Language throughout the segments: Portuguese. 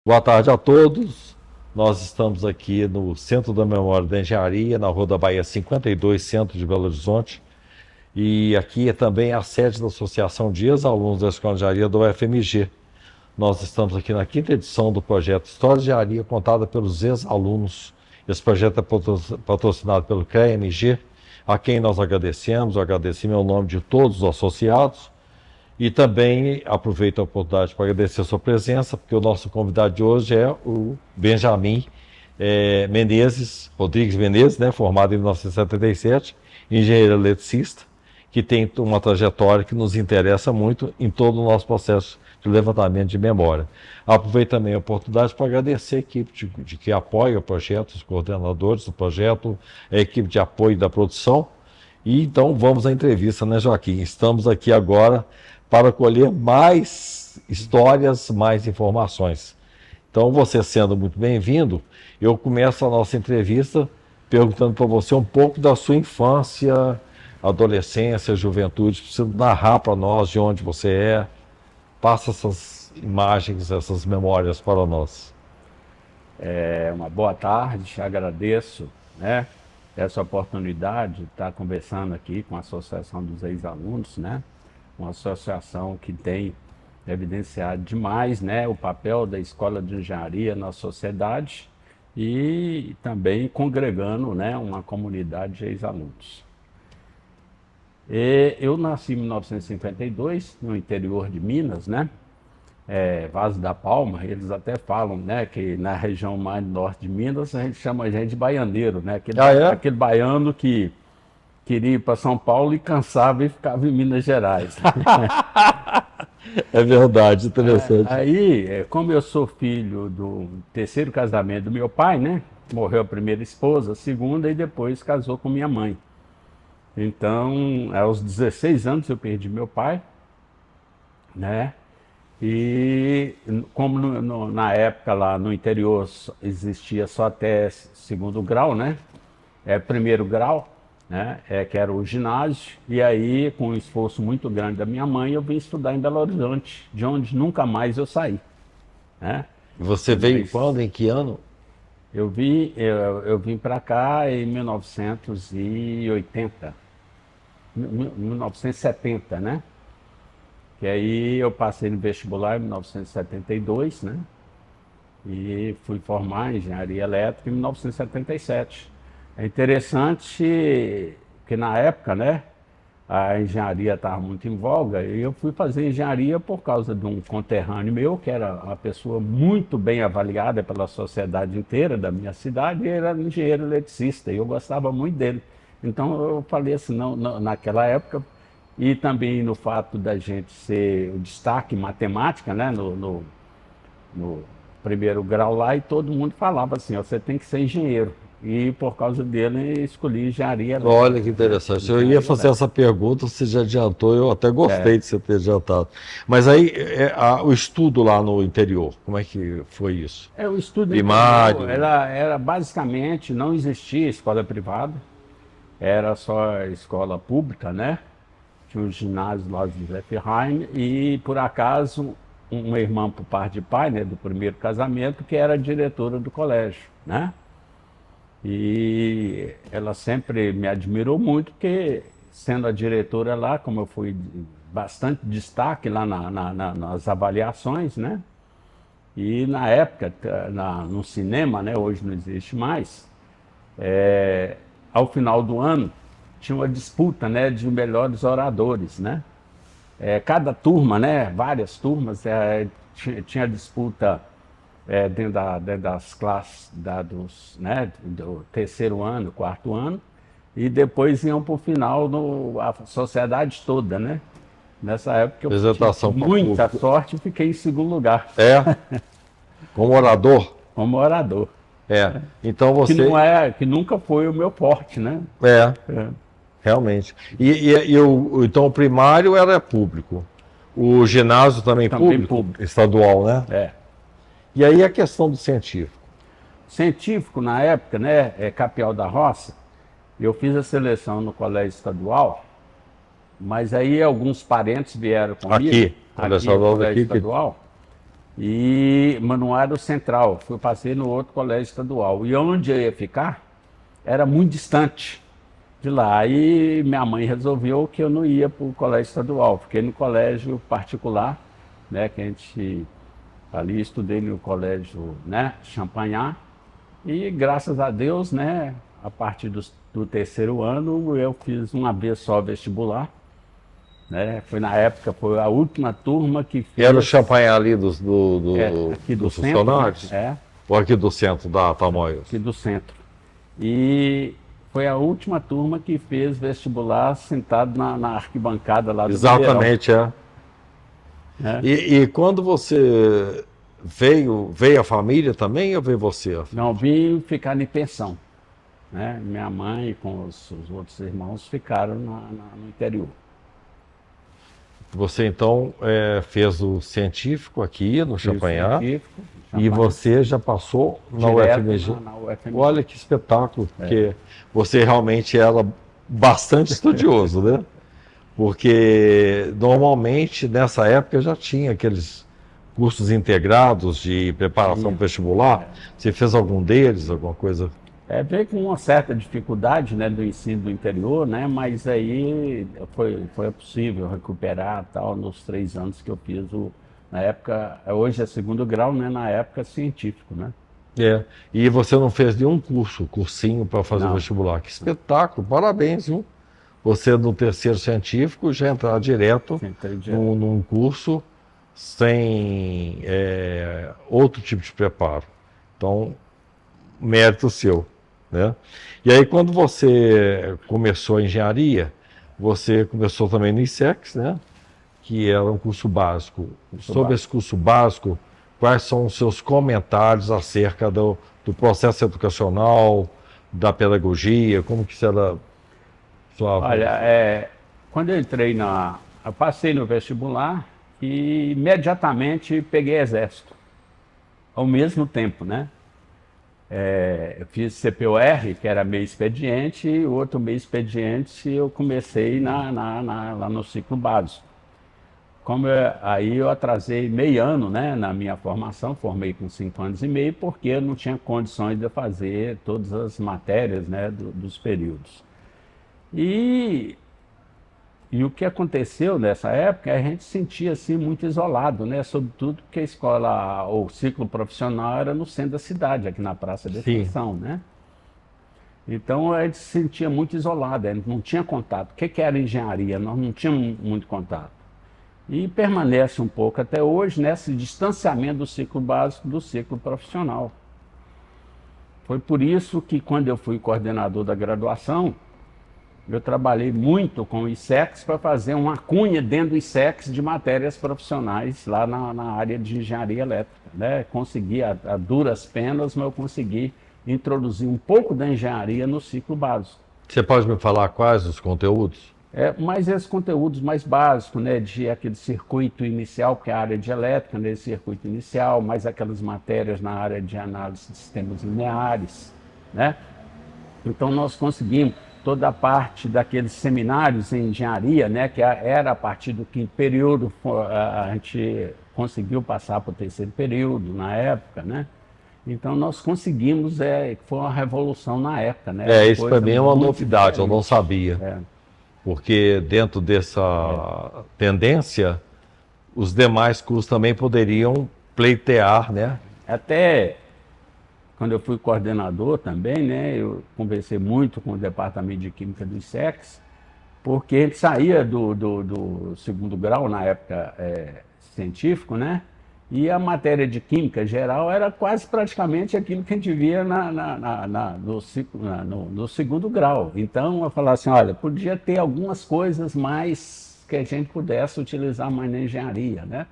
Boa tarde a todos. Nós estamos aqui no Centro da Memória da Engenharia, na Rua da Bahia 52, centro de Belo Horizonte. E aqui é também a sede da Associação de Ex-Alunos da Escola de Engenharia do UFMG. Nós estamos aqui na quinta edição do projeto História de Engenharia, contada pelos ex-alunos. Esse projeto é patrocinado pelo CREA-MG, a quem nós agradecemos. Eu agradeci em nome de todos os associados. E também aproveito a oportunidade para agradecer a sua presença, porque o nosso convidado de hoje é o Benjamin Rodrigues Menezes, né, formado em 1977, engenheiro eletricista, que tem uma trajetória que nos interessa muito em todo o nosso processo de levantamento de memória. Aproveito também a oportunidade para agradecer a equipe de que apoia o projeto, os coordenadores do projeto, a equipe de apoio da produção. E então vamos à entrevista, né, Joaquim? Estamos aqui agora para colher mais histórias, mais informações. Então, você sendo muito bem-vindo, eu começo a nossa entrevista perguntando para você um pouco da sua infância, adolescência, juventude. Precisa narrar para nós de onde você é. Passa essas imagens, essas memórias para nós. Uma boa tarde, agradeço, né, essa oportunidade de estar conversando aqui com a Associação dos Ex-Alunos, né, uma associação que tem evidenciado demais, né, o papel da Escola de Engenharia na sociedade e também congregando, né, uma comunidade de ex-alunos. Eu nasci em 1952, no interior de Minas, né, Vaz da Palma. Eles até falam, né, que na região mais norte de Minas a gente chama a gente de baianeiro, né, aquele baiano que queria ir para São Paulo e cansava e ficava em Minas Gerais. É verdade, interessante. Aí, como eu sou filho do terceiro casamento do meu pai, né, morreu a primeira esposa, a segunda e depois casou com minha mãe. Então, aos 16 anos eu perdi meu pai, né? E como na época lá no interior existia só até segundo grau, né? Primeiro grau, né? Que era o ginásio. E aí, com um esforço muito grande da minha mãe, eu vim estudar em Belo Horizonte, de onde nunca mais eu saí, né? Você veio Mas quando? Em que ano? eu vim para cá em 1980, 1970, né? Que aí eu passei no vestibular em 1972, né? E fui formar em engenharia elétrica em 1977. É interessante que na época, né, a engenharia estava muito em voga e eu fui fazer engenharia por causa de um conterrâneo meu, que era uma pessoa muito bem avaliada pela sociedade inteira da minha cidade, e ele era engenheiro eletricista e eu gostava muito dele. Então eu falei assim, naquela época, e também no fato da gente ser o destaque em matemática, né, no primeiro grau lá, e todo mundo falava assim, ó, você tem que ser engenheiro. E por causa dele escolhi engenharia Olha que elétrica, né? interessante. Eu ia Engenharia fazer essa elétrica. pergunta, você já adiantou, eu até gostei de você ter adiantado. Mas aí, o estudo lá no interior, como é que foi isso? O estudo interior Primário, era basicamente, não existia escola privada, era só escola pública, né? Tinha um ginásio lá de Zé Ferraim e, por acaso, uma irmã por parte de pai, né, do primeiro casamento, que era diretora do colégio, né? E ela sempre me admirou muito, porque sendo a diretora lá, como eu fui bastante destaque lá nas avaliações, né? E na época, no cinema, né, hoje não existe mais, ao final do ano tinha uma disputa, né, de melhores oradores, né? Cada turma, né, várias turmas, tinha disputa dentro das classes né, do terceiro ano, quarto ano, e depois iam para o final a sociedade toda, né? Nessa época eu tive apresentação para o muita público. sorte e fiquei em segundo lugar, É, como orador? como orador. É. Então Que não você. é, que nunca foi o meu forte, né? É, É, realmente. Então o primário era público. O ginásio também também público? público. Estadual, né? É. E aí a questão do científico. Científico, na época, né, Capial da Roça, eu fiz a seleção no colégio estadual, mas aí alguns parentes vieram comigo, Aqui, aqui olha no só, colégio aqui que. estadual, mas não era o central. Passei no outro colégio estadual. E onde eu ia ficar era muito distante de lá. Aí minha mãe resolveu que eu não ia para o colégio estadual. Fiquei no colégio particular, né, que a gente ali estudei no colégio, né, Champagnat. E graças a Deus, né, a partir do terceiro ano eu fiz uma vez só vestibular, né? Foi na época, foi a última turma que E era o fez. champanhe ali Aqui do dos centro, né? funcionários? Ou aqui do centro da Tamoios? Aqui do centro. E foi a última turma que fez vestibular sentado na arquibancada lá do Exatamente, é. Mineirão, né? E quando você veio a família também ou veio você? Não, vim ficar em pensão, né? Minha mãe com os outros irmãos ficaram no interior. Você então fez o científico aqui no Champagnat Científico, e você já passou na direto UFMG. na UFMG. Olha que espetáculo, porque você realmente era bastante estudioso, né? Porque normalmente nessa época já tinha aqueles cursos integrados de preparação Sim. vestibular. Você fez algum deles, alguma coisa? Veio com uma certa dificuldade, né, do ensino do interior, né, mas aí foi possível recuperar tal nos 3 anos que eu fiz na época, hoje é segundo grau, né, na época científico, né. É. E você não fez nenhum cursinho para fazer Não. vestibular. Que espetáculo, parabéns, viu? Você no terceiro científico já entrar direto Entrei direto. num curso sem outro tipo de preparo. Então, mérito seu, né? E aí, quando você começou a engenharia, você começou também no ISEX, né? Que era um curso básico. Sobre esse curso básico, quais são os seus comentários acerca do processo educacional, da pedagogia, como que será sua... Olha, quando eu entrei eu passei no vestibular e imediatamente peguei exército, ao mesmo tempo, né. Eu fiz CPOR, que era meio expediente, e o outro meio expediente eu comecei lá no ciclo básico. Aí eu atrasei meio ano, né, na minha formação, formei com 5 anos e meio, porque eu não tinha condições de fazer todas as matérias, né, dos períodos. E o que aconteceu nessa época, a gente se sentia assim muito isolado, né? Sobretudo porque a escola, o ciclo profissional era no centro da cidade, aqui na Praça da Estação, né? Então a gente se sentia muito isolado, a gente não tinha contato. O que era engenharia? Nós não tínhamos muito contato. E permanece um pouco até hoje nesse distanciamento do ciclo básico do ciclo profissional. Foi por isso que quando eu fui coordenador da graduação, eu trabalhei muito com o ISEX para fazer uma cunha dentro do ISEX de matérias profissionais lá na área de engenharia elétrica, né? Consegui, a duras penas, mas eu consegui introduzir um pouco da engenharia no ciclo básico. Você pode me falar quais os conteúdos? Mas esses conteúdos mais básicos, né, de aquele circuito inicial, que é a área de elétrica, né, circuito inicial, mais aquelas matérias na área de análise de sistemas lineares, né? Então nós conseguimos toda a parte daqueles seminários em engenharia, né, que era a partir do quinto período, a gente conseguiu passar para o terceiro período na época, né? Então nós conseguimos, foi uma revolução na época, né? Isso para mim é uma novidade, eu não sabia. Porque dentro dessa tendência, os demais cursos também poderiam pleitear, né? Até quando eu fui coordenador também, né, eu conversei muito com o departamento de Química do ISEX, porque ele saía do segundo grau, na época científico, né, e a matéria de Química geral era quase praticamente aquilo que a gente via no segundo grau. Então eu falava assim, olha, podia ter algumas coisas mais que a gente pudesse utilizar mais na engenharia, né.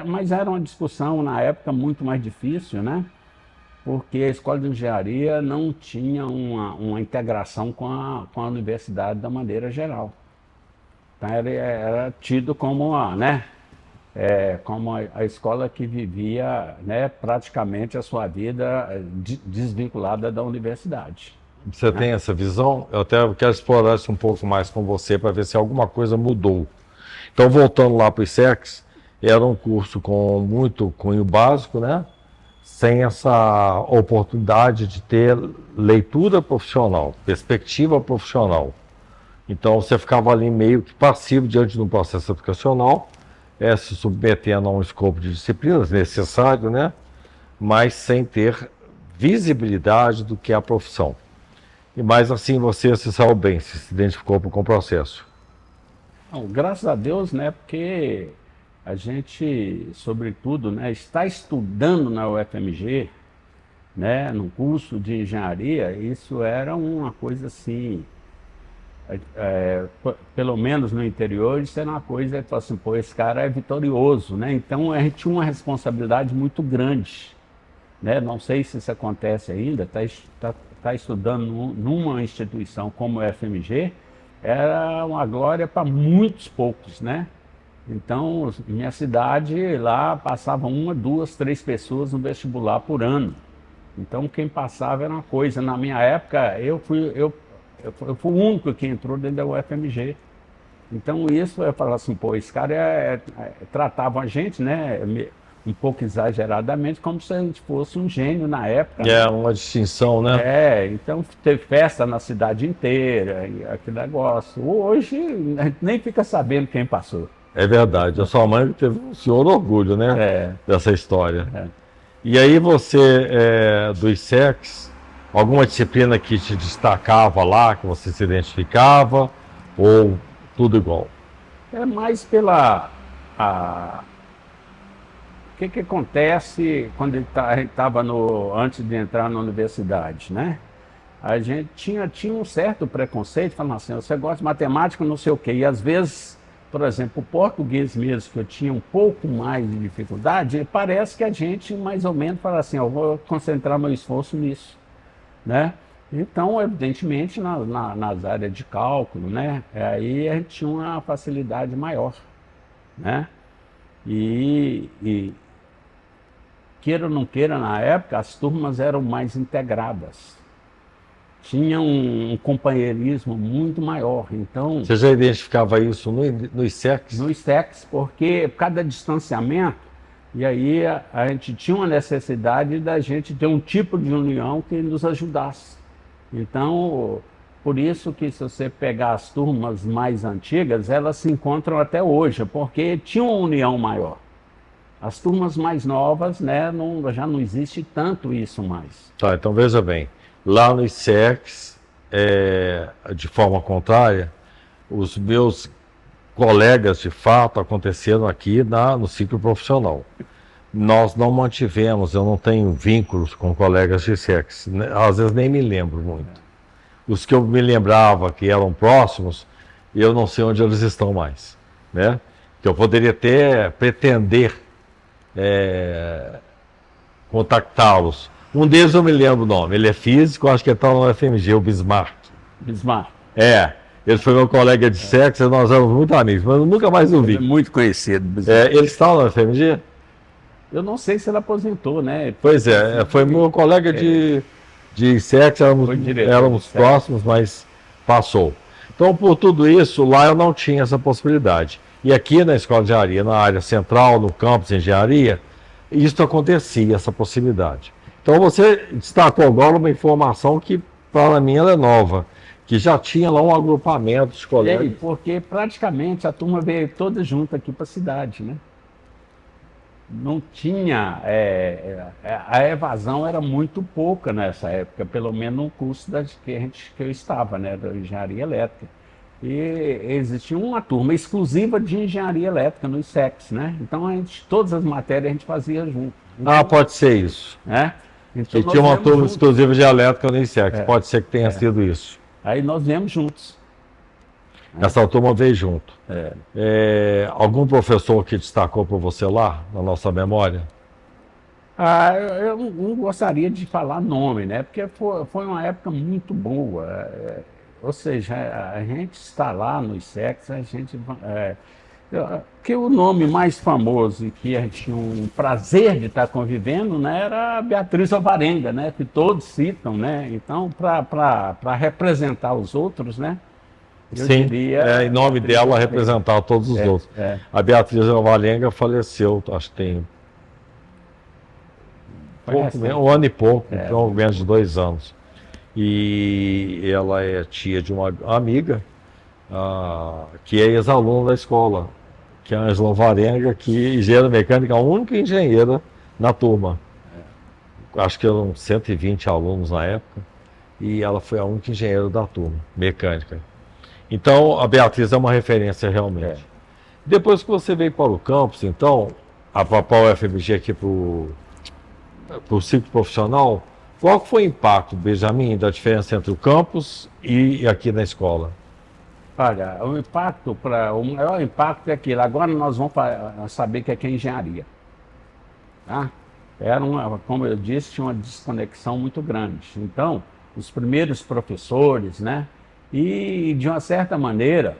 Mas era uma discussão na época muito mais difícil, né? Porque a escola de engenharia não tinha uma integração com a universidade da maneira geral. Então era tido como como a escola que vivia, né, praticamente a sua vida desvinculada da universidade. Você tem essa visão? Eu até quero explorar isso um pouco mais com você para ver se alguma coisa mudou. Então, voltando lá para o ISEX, era um curso com muito cunho básico, né? Sem essa oportunidade de ter leitura profissional, perspectiva profissional. Então você ficava ali meio que passivo diante de um processo educacional, se submetendo a um escopo de disciplinas necessário, né? Mas sem ter visibilidade do que é a profissão. E mais assim você se saiu bem, se identificou com o processo. Não, graças a Deus, né? Porque a gente, sobretudo, né, está estudando na UFMG, né, no curso de engenharia, isso era uma coisa assim, pelo menos no interior, isso era uma coisa que assim, pô, esse cara é vitorioso, né? Então a gente tinha uma responsabilidade muito grande, né? Não sei se isso acontece ainda, tá estudando numa instituição como a UFMG, era uma glória para muitos poucos, né? Então, minha cidade lá passava uma, duas, três pessoas no vestibular por ano. Então, quem passava era uma coisa. Na minha época, eu fui o único que entrou dentro da UFMG. Então, isso eu falava assim, pô, esse cara tratava a gente, né, um pouco exageradamente, como se a gente fosse um gênio na época. É uma distinção, né? Então teve festa na cidade inteira, e aquele negócio. Hoje, a gente nem fica sabendo quem passou. É verdade. A sua mãe teve um senhor orgulho, né? Dessa história. É. E aí você, dos SECs, alguma disciplina que te destacava lá, que você se identificava, ou tudo igual? É mais pela... O que acontece quando a gente estava antes de entrar na universidade, né? A gente tinha um certo preconceito, falando assim, você gosta de matemática, não sei o quê. E às vezes, por exemplo, o português mesmo, que eu tinha um pouco mais de dificuldade, parece que a gente mais ou menos fala assim, eu vou concentrar meu esforço nisso, né? Então, evidentemente, nas áreas de cálculo, né? Aí a gente tinha uma facilidade maior, né? E queira ou não queira, na época, as turmas eram mais integradas. Tinha um companheirismo muito maior. Então, você já identificava isso nos SECs? Nos SECs, porque cada distanciamento, e aí a gente tinha uma necessidade da gente ter um tipo de união que nos ajudasse. Então, por isso que se você pegar as turmas mais antigas, elas se encontram até hoje, porque tinha uma união maior. As turmas mais novas, né, já não existe tanto isso mais. Tá, então veja bem, lá nos SECs, de forma contrária, os meus colegas de fato aconteceram aqui no ciclo profissional. Nós não mantivemos, eu não tenho vínculos com colegas de SECs, né, às vezes nem me lembro muito. Os que eu me lembrava que eram próximos, eu não sei onde eles estão mais, né? Que eu poderia até pretender contactá-los. Um deles eu me lembro o nome, ele é físico, acho que ele está no UFMG, o Bismarck. Bismarck. Ele foi meu colega de sexo, nós éramos muito amigos, mas eu nunca mais o vi. Ele é muito conhecido. Bismarck. Ele está no UFMG? Eu não sei se ele aposentou, né? Pois foi meu colega de sexo, éramos próximos, mas passou. Então, por tudo isso, lá eu não tinha essa possibilidade. E aqui na Escola de Engenharia, na área central, no campus de engenharia, isso acontecia, essa possibilidade. Então você destacou agora uma informação que para mim ela é nova, que já tinha lá um agrupamento de colegas. Porque praticamente a turma veio toda junto aqui para a cidade, né? Não tinha, a evasão era muito pouca nessa época, pelo menos no curso que eu estava, né, da engenharia elétrica. E existia uma turma exclusiva de engenharia elétrica nos SECs, né? Então todas as matérias a gente fazia junto. Então, pode ser isso. Né? Então, e tinha uma turma exclusiva de elétrica no SECs, pode ser que tenha sido isso. Aí nós viemos juntos. Essa turma veio junto. Algum professor que destacou por você lá, na nossa memória? Eu não gostaria de falar nome, né? Porque foi uma época muito boa. Ou seja, a gente está lá nos SECs, a gente... que o nome mais famoso e que a gente tinha um prazer de estar convivendo, né, era a Beatriz Alvarenga, né? Que todos citam, né? Então, para representar os outros, né? eu Sim, diria... em nome dela representar todos os outros. A Beatriz Alvarenga faleceu, acho que tem Foi recente. um ano e pouco, É, pelo menos de 2 anos. E ela é tia de uma amiga, que é ex-aluna da escola, que é a Angela Alvarenga, que engenheira mecânica, a única engenheira na turma. Acho que eram 120 alunos na época, e ela foi a única engenheira da turma, mecânica. Então, a Beatriz é uma referência realmente. Depois que você veio para o campus, então, para o UFMG aqui para o ciclo profissional, qual que foi o impacto, Benjamin, da diferença entre o campus e aqui na escola? Olha, o maior impacto é aquilo. Agora nós vamos saber o que é engenharia. Tá? Como eu disse, tinha uma desconexão muito grande. Então, os primeiros professores, né? E de uma certa maneira,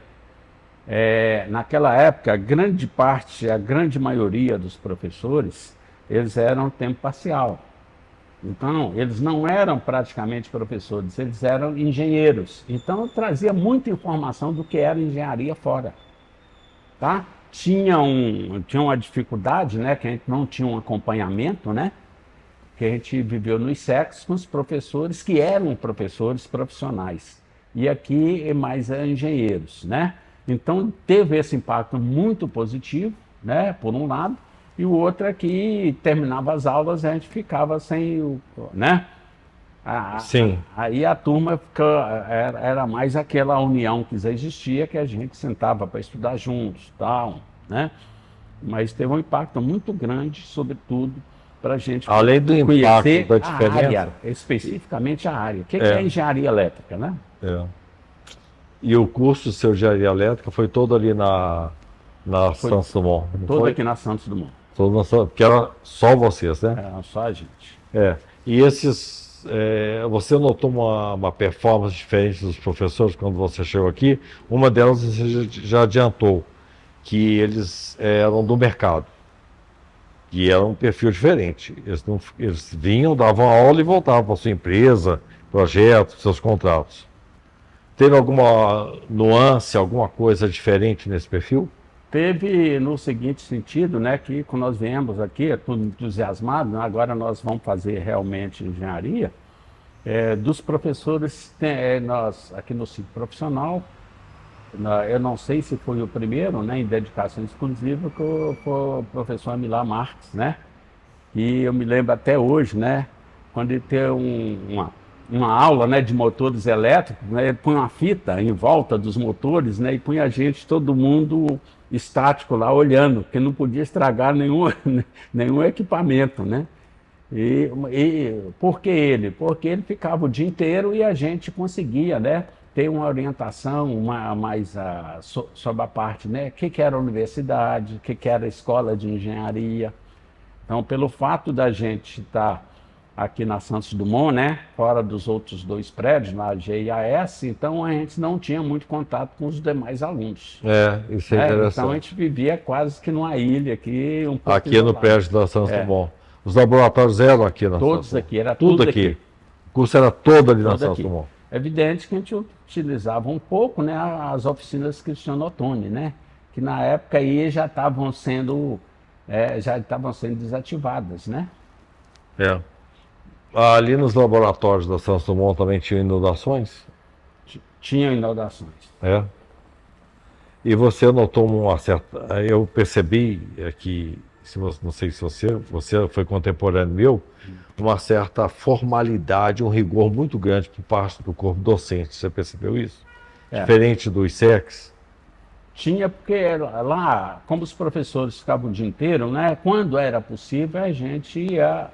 naquela época, a grande maioria dos professores, eles eram tempo parcial. Então, eles não eram praticamente professores, eles eram engenheiros. Então, trazia muita informação do que era engenharia fora. Tá? Tinha uma dificuldade, né, que a gente não tinha um acompanhamento, né, que a gente viveu nos séculos com os professores que eram professores profissionais. E aqui mais engenheiros, né? Então, teve esse impacto muito positivo, né, por um lado, e o outro é que terminava as aulas e a gente ficava sem, né? Sim. Aí a turma era mais aquela união que já existia, que a gente sentava para estudar juntos, tal, né? Mas teve um impacto muito grande, sobretudo, para a gente Além do impacto da diferença, área, especificamente a área. O que é engenharia elétrica, né? E o curso de seu engenharia elétrica foi todo ali na Santos Dumont, não todo foi? aqui na Santos Dumont. Porque era só vocês, né? Era só a gente. E você notou uma performance diferente dos professores quando você chegou aqui? Uma delas você já adiantou, que eles eram do mercado. E era um perfil diferente. Eles vinham, davam aula e voltavam para a sua empresa, projetos, seus contratos. Teve alguma nuance, alguma coisa diferente nesse perfil? Teve no seguinte sentido, né, que quando nós viemos aqui, tudo entusiasmado, né, agora nós vamos fazer realmente engenharia, dos professores, nós aqui no ciclo profissional, eu não sei se foi o primeiro, né, em dedicação exclusiva, que foi o professor Amilar Marques, né, e eu me lembro até hoje, né, quando ele teve uma aula, né, de motores elétricos, né, ele punha uma fita em volta dos motores, né, e punha a gente, todo mundo estático lá olhando, porque não podia estragar nenhum equipamento, né? E por que ele? Porque ele ficava o dia inteiro e a gente conseguia, né, ter uma orientação mais sobre a parte, né, o que era a universidade, o que era a escola de engenharia. Então, pelo fato da gente estar aqui na Santos Dumont, né, fora dos outros dois prédios, na G e AS, então a gente não tinha muito contato com os demais alunos. Isso é interessante. Então a gente vivia quase que numa ilha aqui, um pouco aqui no isolado. prédio da Santos Dumont. Os laboratórios eram aqui na Santos Dumont. Todos aqui, era tudo aqui. O curso era todo ali na Santos Dumont. É evidente que a gente utilizava um pouco, né, as oficinas Cristiano Ottoni, né, que na época aí já estavam sendo desativadas, né? Ali nos laboratórios da Santos Dumont também tinham inundações? Tinham inundações. E você notou uma certa... Eu percebi que, não sei se você foi contemporâneo meu, uma certa formalidade, um rigor muito grande por parte do corpo docente. Você percebeu isso? Diferente dos ISECs? Tinha, porque lá, como os professores ficavam o dia inteiro, né, quando era possível, a gente ia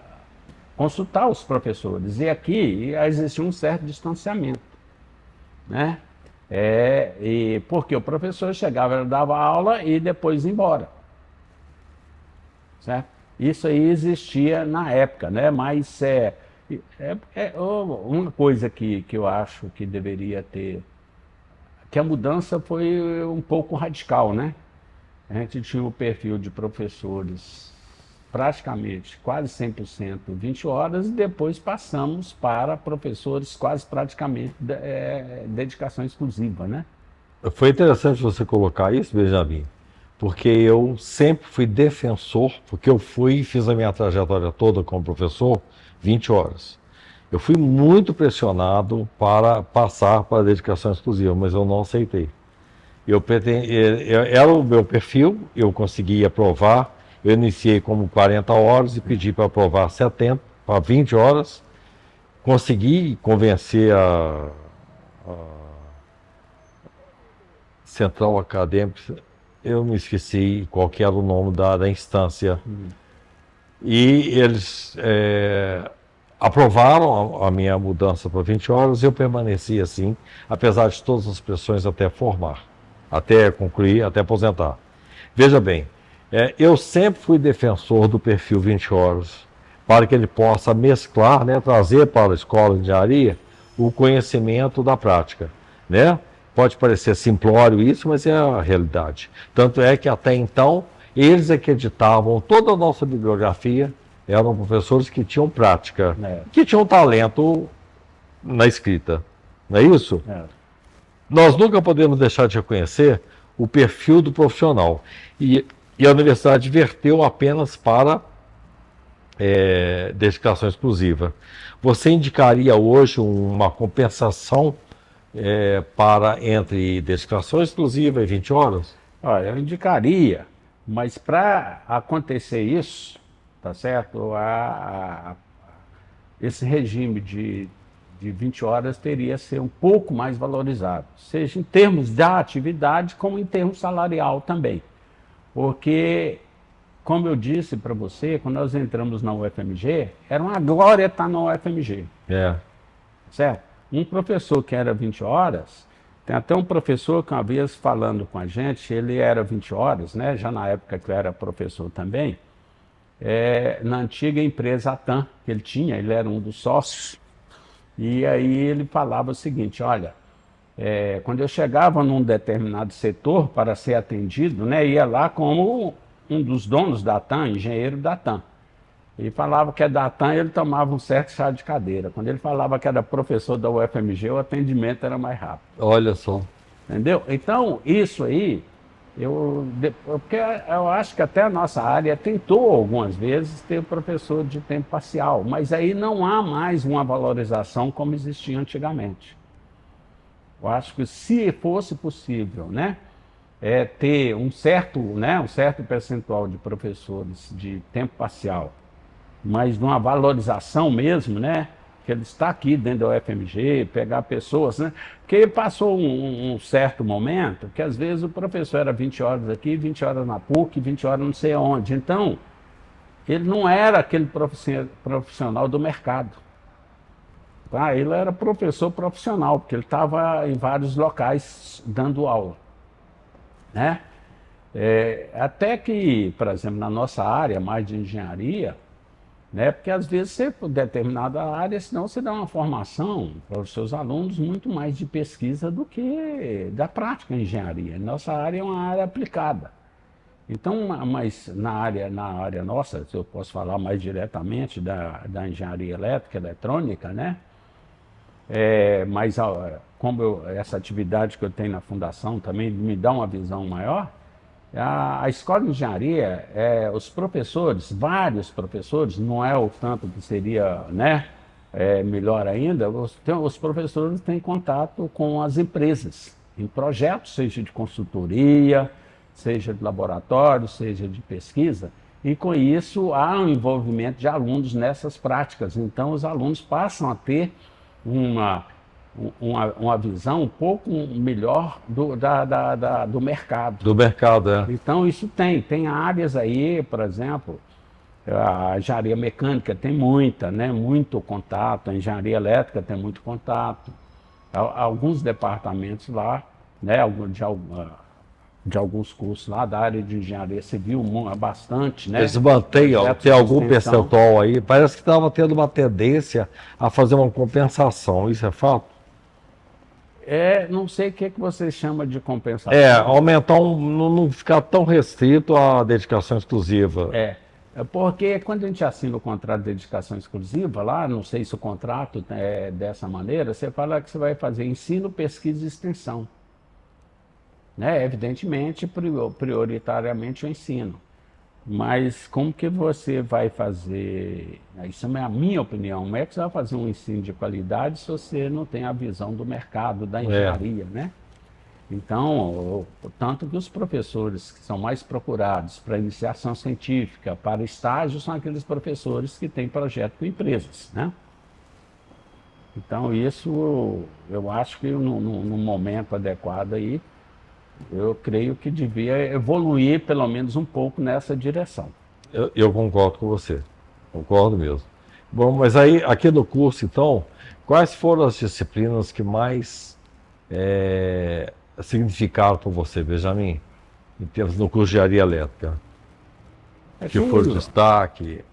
consultar os professores. E aqui existia um certo distanciamento, né? Porque o professor chegava, dava aula e depois ia embora. Certo? Isso aí existia na época, né? Mas uma coisa que eu acho que deveria ter, que a mudança foi um pouco radical, né? A gente tinha o perfil de professores praticamente quase 100% 20 horas e depois passamos para professores quase praticamente dedicação exclusiva, né? Foi interessante você colocar isso, Benjamin, porque eu sempre fui defensor, porque eu fiz a minha trajetória toda como professor, 20 horas. Eu fui muito pressionado para passar para a dedicação exclusiva, mas eu não aceitei. Era o meu perfil, eu consegui aprovar, eu iniciei como 40 horas e pedi para aprovar 70, para 20 horas, consegui convencer a Central Acadêmica, eu me esqueci qual que era o nome da instância. E eles aprovaram a minha mudança para 20 horas e eu permaneci assim, apesar de todas as pressões até formar, até concluir, até aposentar. Veja bem, eu sempre fui defensor do perfil 20 horas, para que ele possa mesclar, né, trazer para a escola de engenharia o conhecimento da prática, né? Pode parecer simplório isso, mas é a realidade. Tanto é que até então, eles é que editavam toda a nossa bibliografia, eram professores que tinham prática, que tinham talento na escrita. Não é isso? Nós nunca podemos deixar de reconhecer o perfil do profissional. E a universidade verteu apenas para dedicação exclusiva. Você indicaria hoje uma compensação para entre dedicação exclusiva e 20 horas? Olha, eu indicaria, mas para acontecer isso, tá certo? Esse regime de 20 horas teria que ser um pouco mais valorizado, seja em termos da atividade, como em termos salarial também. Porque, como eu disse para você, quando nós entramos na UFMG, era uma glória estar na UFMG. Certo? Um professor que era 20 horas, tem até um professor que uma vez falando com a gente, ele era 20 horas, né? Já na época que eu era professor também, na antiga empresa Atam, que ele tinha, ele era um dos sócios, e aí ele falava o seguinte, olha, quando eu chegava num determinado setor para ser atendido, né, ia lá como um dos donos da Atam, engenheiro da Atam. Ele falava que é da Atam, ele tomava um certo chá de cadeira. Quando ele falava que era professor da UFMG, o atendimento era mais rápido. Olha só. Entendeu? Então, isso aí, porque eu acho que até a nossa área tentou algumas vezes ter professor de tempo parcial, mas aí não há mais uma valorização como existia antigamente. Eu acho que se fosse possível, né, ter um certo percentual de professores de tempo parcial, mas numa valorização mesmo, né? Que ele está aqui dentro da UFMG, pegar pessoas, né? Porque passou um certo momento que às vezes o professor era 20 horas aqui, 20 horas na PUC, 20 horas não sei aonde. Então, ele não era aquele profissional do mercado. Tá? Ele era professor profissional, porque ele estava em vários locais dando aula. Né? Até que, por exemplo, na nossa área, mais de engenharia, né? Porque às vezes você, por determinada área, senão você dá uma formação para os seus alunos muito mais de pesquisa do que da prática em engenharia. Nossa área é uma área aplicada. Então, mas na área nossa, se eu posso falar mais diretamente da engenharia elétrica, eletrônica, né? Mas como essa atividade que eu tenho na fundação também me dá uma visão maior, a escola de engenharia, os professores, vários professores, não é o tanto que seria, né, melhor ainda, os professores têm contato com as empresas, em projetos, seja de consultoria, seja de laboratório, seja de pesquisa, e com isso há um envolvimento de alunos nessas práticas. Então os alunos passam a ter uma visão um pouco melhor do mercado. Do mercado, Então isso tem áreas aí, por exemplo, a engenharia mecânica tem muito contato, a engenharia elétrica tem muito contato, alguns departamentos lá, né, de alguns cursos lá da área de engenharia civil, bastante, né? Eles mantêm, tem algum percentual aí, parece que estava tendo uma tendência a fazer uma compensação, isso é fato? Não sei o que você chama de compensação. Aumentar, não ficar tão restrito à dedicação exclusiva. Porque quando a gente assina o contrato de dedicação exclusiva, lá, não sei se o contrato é dessa maneira, você fala que você vai fazer ensino, pesquisa e extensão. né? Evidentemente, prioritariamente o ensino. Mas como que você vai fazer, isso é a minha opinião, como é que você vai fazer um ensino de qualidade se você não tem a visão do mercado, da É, engenharia, né? Então, tanto que os professores que são mais procurados para iniciação científica, para estágio, são aqueles professores que têm projeto com empresas, né? Então, isso eu acho que no momento adequado aí, eu creio que devia evoluir pelo menos um pouco nessa direção. eu concordo com você. Concordo mesmo. Bom, mas aí, aqui no curso, então, quais foram as disciplinas que mais significaram para você, Benjamin, em termos no curso de engenharia elétrica? É Que que foram destaque?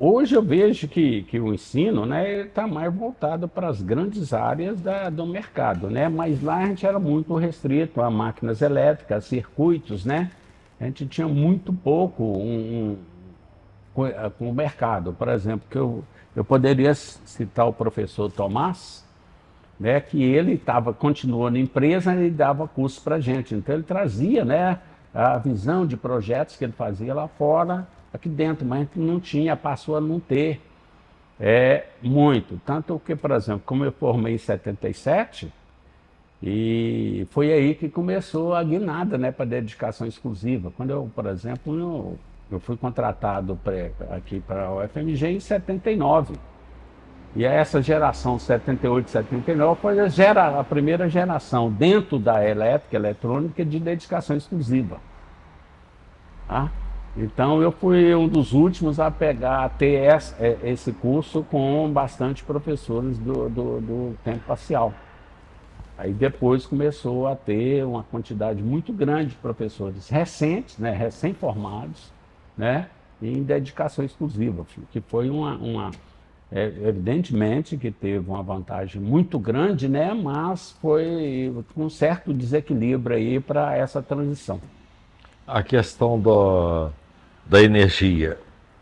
hoje eu vejo que o ensino, né, está mais voltado para as grandes áreas do mercado, né? Mas lá a gente era muito restrito a máquinas elétricas, circuitos, né? A gente tinha muito pouco com o mercado. Por exemplo, eu poderia citar o professor Tomás, né, que ele continuou na empresa e dava curso para a gente. Então ele trazia, né, a visão de projetos que ele fazia lá fora, aqui dentro, mas a gente não tinha, passou a não ter muito. Tanto que, por exemplo, como eu formei em 77, e foi aí que começou a guinada, né, para dedicação exclusiva. Quando eu, por exemplo, eu fui contratado aqui para a UFMG em 79. E essa geração 78, 79 foi a primeira geração dentro da elétrica, eletrônica, de dedicação exclusiva. Tá? Então eu fui um dos últimos a ter esse curso com bastante professores do tempo parcial. Aí depois começou a ter uma quantidade muito grande de professores recentes, né, recém-formados, né, em dedicação exclusiva, que foi evidentemente que teve uma vantagem muito grande, né, mas foi um certo desequilíbrio aí para essa transição. A questão da energia.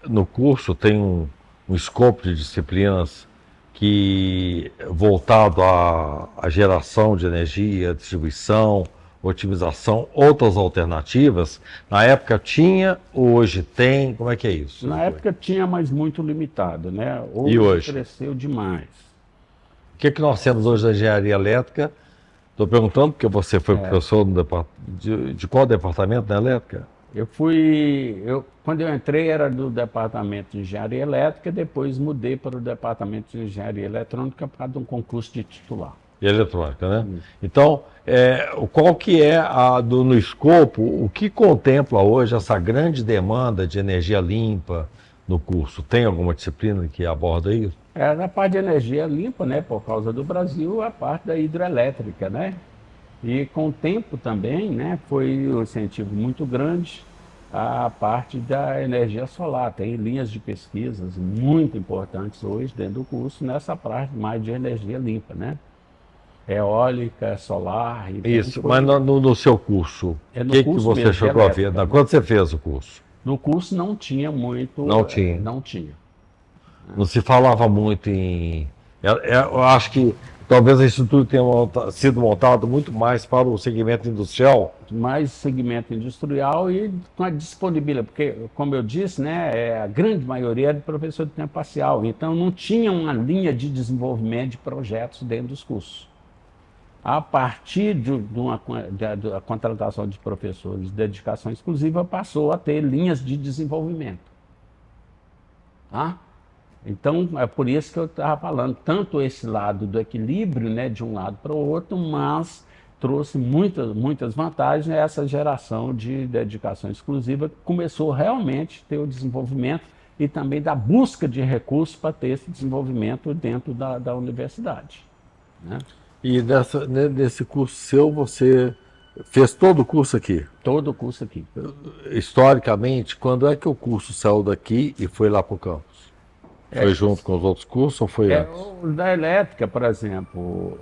No curso tem um escopo de disciplinas que voltado à geração de energia, distribuição, otimização, outras alternativas. Na época tinha, hoje tem, como é que é isso? Na época tinha, mas muito limitado, né? E Hoje hoje? cresceu demais. O que nós temos hoje da engenharia elétrica? Estou perguntando porque você foi professor de qual departamento da elétrica? Quando eu entrei era do departamento de engenharia elétrica, depois mudei para o departamento de engenharia eletrônica para um concurso de titular. E eletrônica, né? Então, qual que é no escopo, o que contempla hoje essa grande demanda de energia limpa no curso? Tem alguma disciplina que aborda isso? Na parte de energia limpa, né, por causa do Brasil, a parte da hidrelétrica, né? E com o tempo também, né, foi um incentivo muito grande a parte da energia solar. Tem linhas de pesquisas muito importantes hoje dentro do curso nessa parte mais de energia limpa, né? Eólica, solar. Então Isso, mas no seu curso, o no que curso você mesmo, de chegou a ver? elétrica, né? Quando você fez o curso? No curso não tinha muito. Não tinha. Não tinha. Não se falava muito em. Eu acho que talvez isso tudo tenha sido montado muito mais para o segmento industrial. Mais segmento industrial e com a disponibilidade, porque, como eu disse, né, a grande maioria era de professor de tempo parcial, então não tinha uma linha de desenvolvimento de projetos dentro dos cursos. A partir da contratação de professores de dedicação exclusiva, passou a ter linhas de desenvolvimento. Tá? Então, é por isso que eu estava falando, tanto esse lado do equilíbrio, né, de um lado para o outro, mas trouxe muitas vantagens. Essa geração de dedicação exclusiva começou realmente a ter o desenvolvimento e também da busca de recursos para ter esse desenvolvimento dentro da universidade, né? E nesse curso seu, você fez todo o curso aqui? Todo o curso aqui. Historicamente, quando é que o curso saiu daqui e foi lá para o campus? Foi junto com os outros cursos ou foi antes? Da elétrica, por exemplo,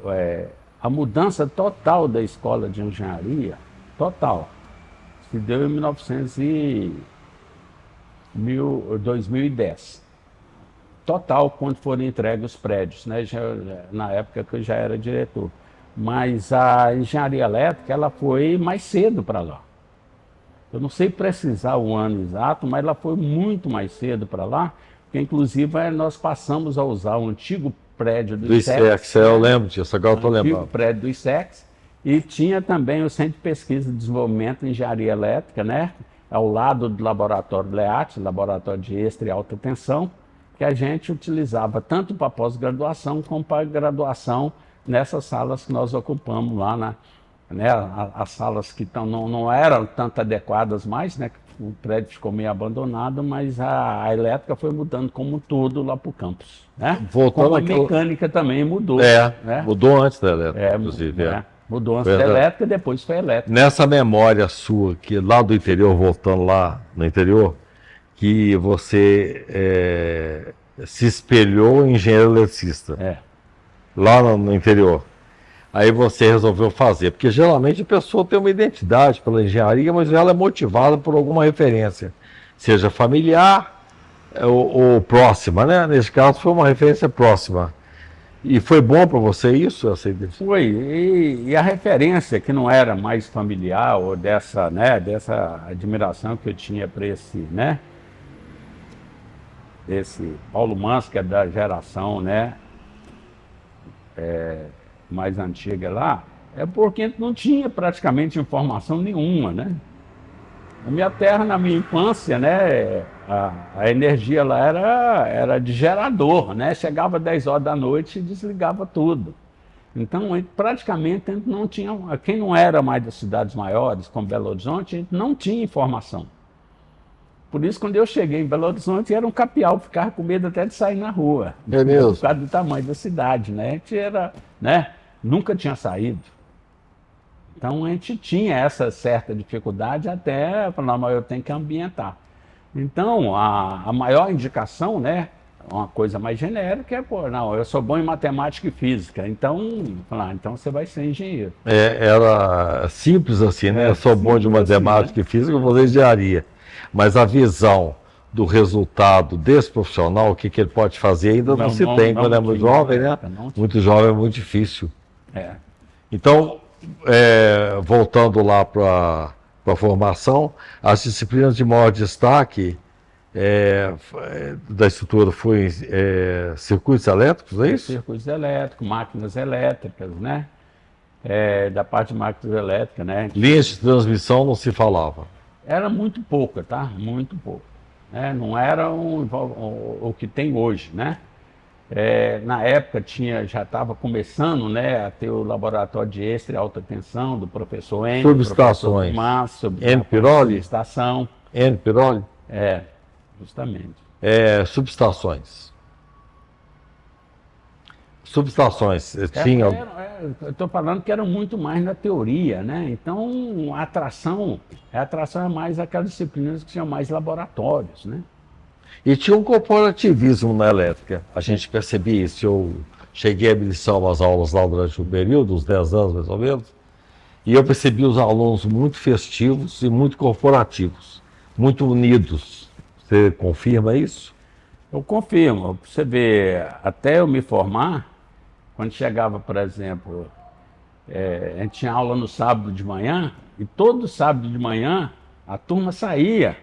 a mudança total da escola de engenharia, total, se deu em 2010. Total, quando foram entregues os prédios, né? Na época que eu já era diretor. mas a engenharia elétrica ela foi mais cedo para lá. Eu não sei precisar o ano exato, mas ela foi muito mais cedo para lá, porque inclusive nós passamos a usar o antigo prédio do ISEX, eu lembro disso, agora eu estou lembrando. O antigo prédio do ISEX, e tinha também o Centro de Pesquisa e Desenvolvimento em Engenharia Elétrica, né? Ao lado do laboratório LEAT, laboratório de extra e alta tensão, que a gente utilizava tanto para pós-graduação como para graduação nessas salas que nós ocupamos lá, né, as salas que não eram tanto adequadas mais, né, o prédio ficou meio abandonado, mas a elétrica foi mudando como tudo lá para o campus. Né? Voltando como a mecânica também mudou. Né? Mudou antes da elétrica, inclusive. Mudou antes da elétrica e depois foi elétrica. Nessa memória sua, que lá do interior, voltando lá no interior, que você se espelhou em engenheiro eletricista, lá no interior. Aí você resolveu fazer, porque geralmente a pessoa tem uma identidade pela engenharia, mas ela é motivada por alguma referência, seja familiar ou próxima, né? Nesse caso foi uma referência próxima. E foi bom para você isso? Foi, e a referência que não era mais familiar, ou dessa admiração que eu tinha para esse Paulo Mans, que é da geração, mais antiga lá, é porque não tinha praticamente informação nenhuma, né? Na minha terra, na minha infância, né, a energia lá era de gerador, né? Chegava 10 horas da noite e desligava tudo. Então, praticamente, a gente não tinha, quem não era mais das cidades maiores, como Belo Horizonte, a gente não tinha informação. Por isso, quando eu cheguei em Belo Horizonte, era um capial, ficava com medo até de sair na rua. É mesmo? Por causa do tamanho da cidade, né? A gente nunca tinha saído. Então, a gente tinha essa certa dificuldade até falar, mas eu tenho que ambientar. Então, a maior indicação, uma coisa mais genérica é, eu sou bom em matemática e física, então você vai ser engenheiro. Era simples assim, né? Eu sou bom de matemática e física, eu vou fazer engenharia. Mas a visão do resultado desse profissional, o que ele pode fazer, ainda não se tem. Quando é muito jovem, né? Muito jovem é muito difícil. Então, voltando lá para a formação, as disciplinas de maior destaque da estrutura foi circuitos elétricos, é isso? Circuitos elétricos, máquinas elétricas, né? Da parte de máquinas elétricas, né? Linhas de transmissão não se falava. Era muito pouca, tá? Muito pouco. Não era o que tem hoje, né? Na época já estava começando, a ter o laboratório de extra e alta tensão do professor N. Subestações. N. Piroli? Subestação. N. Piroli? Justamente. Subestações. Subestações. Eu estou falando que era muito mais na teoria, né? Então, a atração é mais aquelas disciplinas que tinham mais laboratórios, né? E tinha um corporativismo na elétrica. A gente percebia isso. Eu cheguei a ministrar umas aulas lá durante um período, uns 10 anos mais ou menos, e eu percebi os alunos muito festivos e muito corporativos, muito unidos. Você confirma isso? Eu confirmo. Você vê, até eu me formar, quando chegava, por exemplo, a gente tinha aula no sábado de manhã, e todo sábado de manhã a turma saía,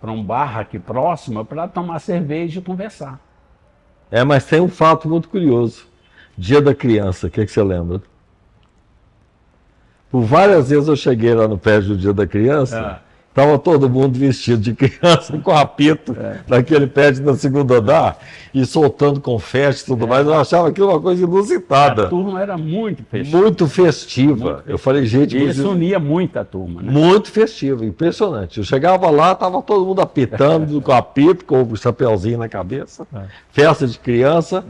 para um bar aqui próximo, para tomar cerveja e conversar. Mas tem um fato muito curioso. Dia da criança, o que você lembra? Por várias vezes eu cheguei lá no prédio do Dia da Criança, estava todo mundo vestido de criança, com apito, naquele prédio no segundo andar, e soltando confete e tudo mais. Eu achava aquilo uma coisa inusitada. A turma era muito festiva. Muito festiva. Eu falei, gente... E isso unia muito a turma, né? Muito festiva, impressionante. Eu chegava lá, estava todo mundo apitando, com apito, com o chapeuzinho na cabeça. Festa de criança,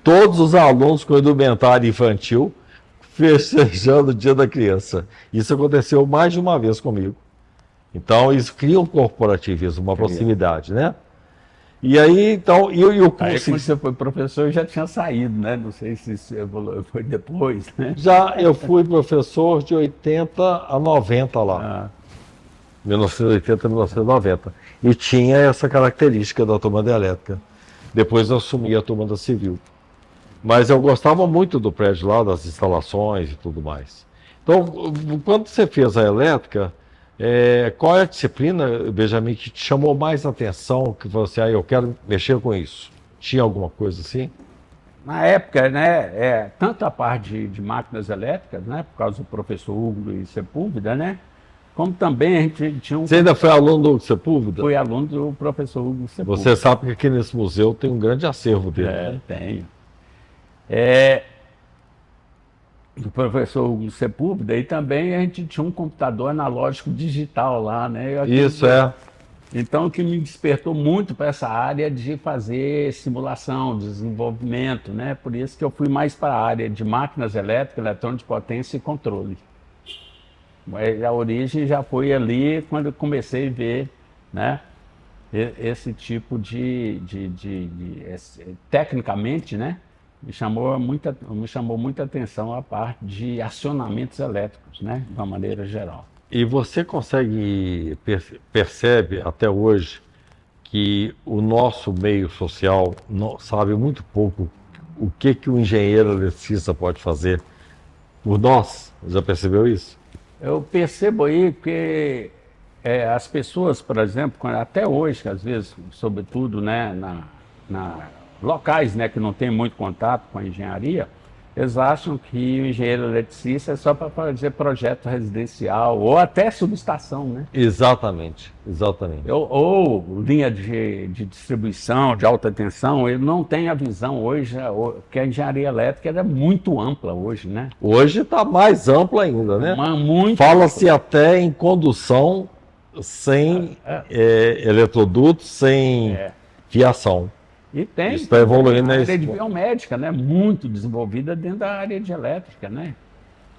todos os alunos com indumentária infantil, festejando o Dia da Criança. Isso aconteceu mais de uma vez comigo. Então, isso cria um corporativismo, uma proximidade, né? E aí, então... Aí, quando você foi professor, eu já tinha saído, né? Não sei se foi depois, né? Eu fui professor de 80 a 90 lá. 1980 a 1990. E tinha essa característica da turma da elétrica. Depois eu assumi a turma da civil. Mas eu gostava muito do prédio lá, das instalações e tudo mais. Então, quando você fez a elétrica, qual é a disciplina, Benjamin, que te chamou mais atenção, que você, eu quero mexer com isso? Tinha alguma coisa assim? Na época, né, tanto a parte de máquinas elétricas, né, por causa do professor Hugo Luiz Sepúlveda, né, como também a gente tinha Você ainda foi aluno do Hugo Sepúlveda? Fui aluno do professor Hugo Sepúlveda. Você sabe que aqui nesse museu tem um grande acervo dele, né? Tenho. Do professor Hugo Sepúlveda, e também a gente tinha um computador analógico digital lá, né? Isso é. Então, o que me despertou muito para essa área de fazer simulação, desenvolvimento, né? Por isso que eu fui mais para a área de máquinas elétricas, eletrônica de potência e controle. Mas a origem já foi ali quando eu comecei a ver, né? Esse tipo tecnicamente, né? Me chamou muita atenção a parte de acionamentos elétricos, né? De uma maneira geral. E você percebe até hoje que o nosso meio social sabe muito pouco o que o engenheiro eletricista pode fazer por nós? Já percebeu isso? Eu percebo aí que as pessoas, por exemplo, até hoje, às vezes, sobretudo, né, locais, né, que não tem muito contato com a engenharia, eles acham que o engenheiro eletricista é só para fazer projeto residencial ou até subestação, né? Exatamente, exatamente. Ou linha de distribuição de alta tensão. Ele não tem a visão hoje, que a engenharia elétrica é muito ampla hoje, né? Hoje está mais ampla ainda, né? Muito. Fala-se até em condução sem eletrodutos, sem fiação. E tem isso está evoluindo a área de biomédica, né? Muito desenvolvida dentro da área de elétrica, né?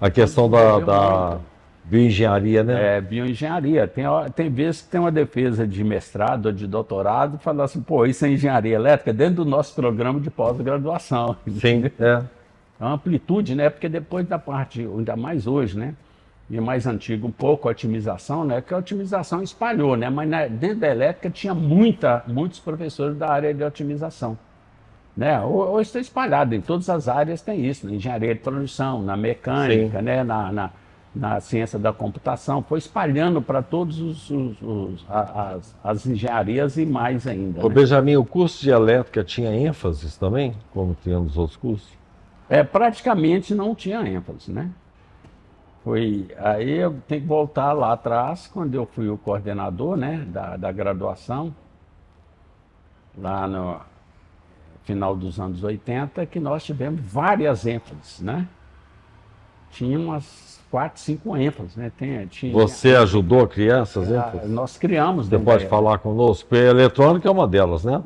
A questão da bioengenharia, né? Bioengenharia. Tem vezes que tem uma defesa de mestrado ou de doutorado e fala assim, pô, isso é engenharia elétrica dentro do nosso programa de pós-graduação. Sim, É uma amplitude, né? Porque depois da parte, ainda mais hoje, né? E mais antigo um pouco, a otimização, né? Que a otimização espalhou, né? Mas dentro da elétrica tinha muitos professores da área de otimização, né? Hoje está espalhado, em todas as áreas tem isso, na engenharia de produção, na mecânica, sim, né? Na ciência da computação, foi espalhando para todas as engenharias e mais ainda. Ô, né? Benjamin, o curso de elétrica tinha ênfase também, como tinha nos outros cursos? Praticamente não tinha ênfase, né? Aí eu tenho que voltar lá atrás, quando eu fui o coordenador, né, da graduação, lá no final dos anos 80, que nós tivemos várias ênfases, né? Tinha umas 4, 5 ênfases, né? Você ajudou a criar essas ênfases? Nós criamos. Você pode falar conosco? Porque a eletrônica é uma delas, né?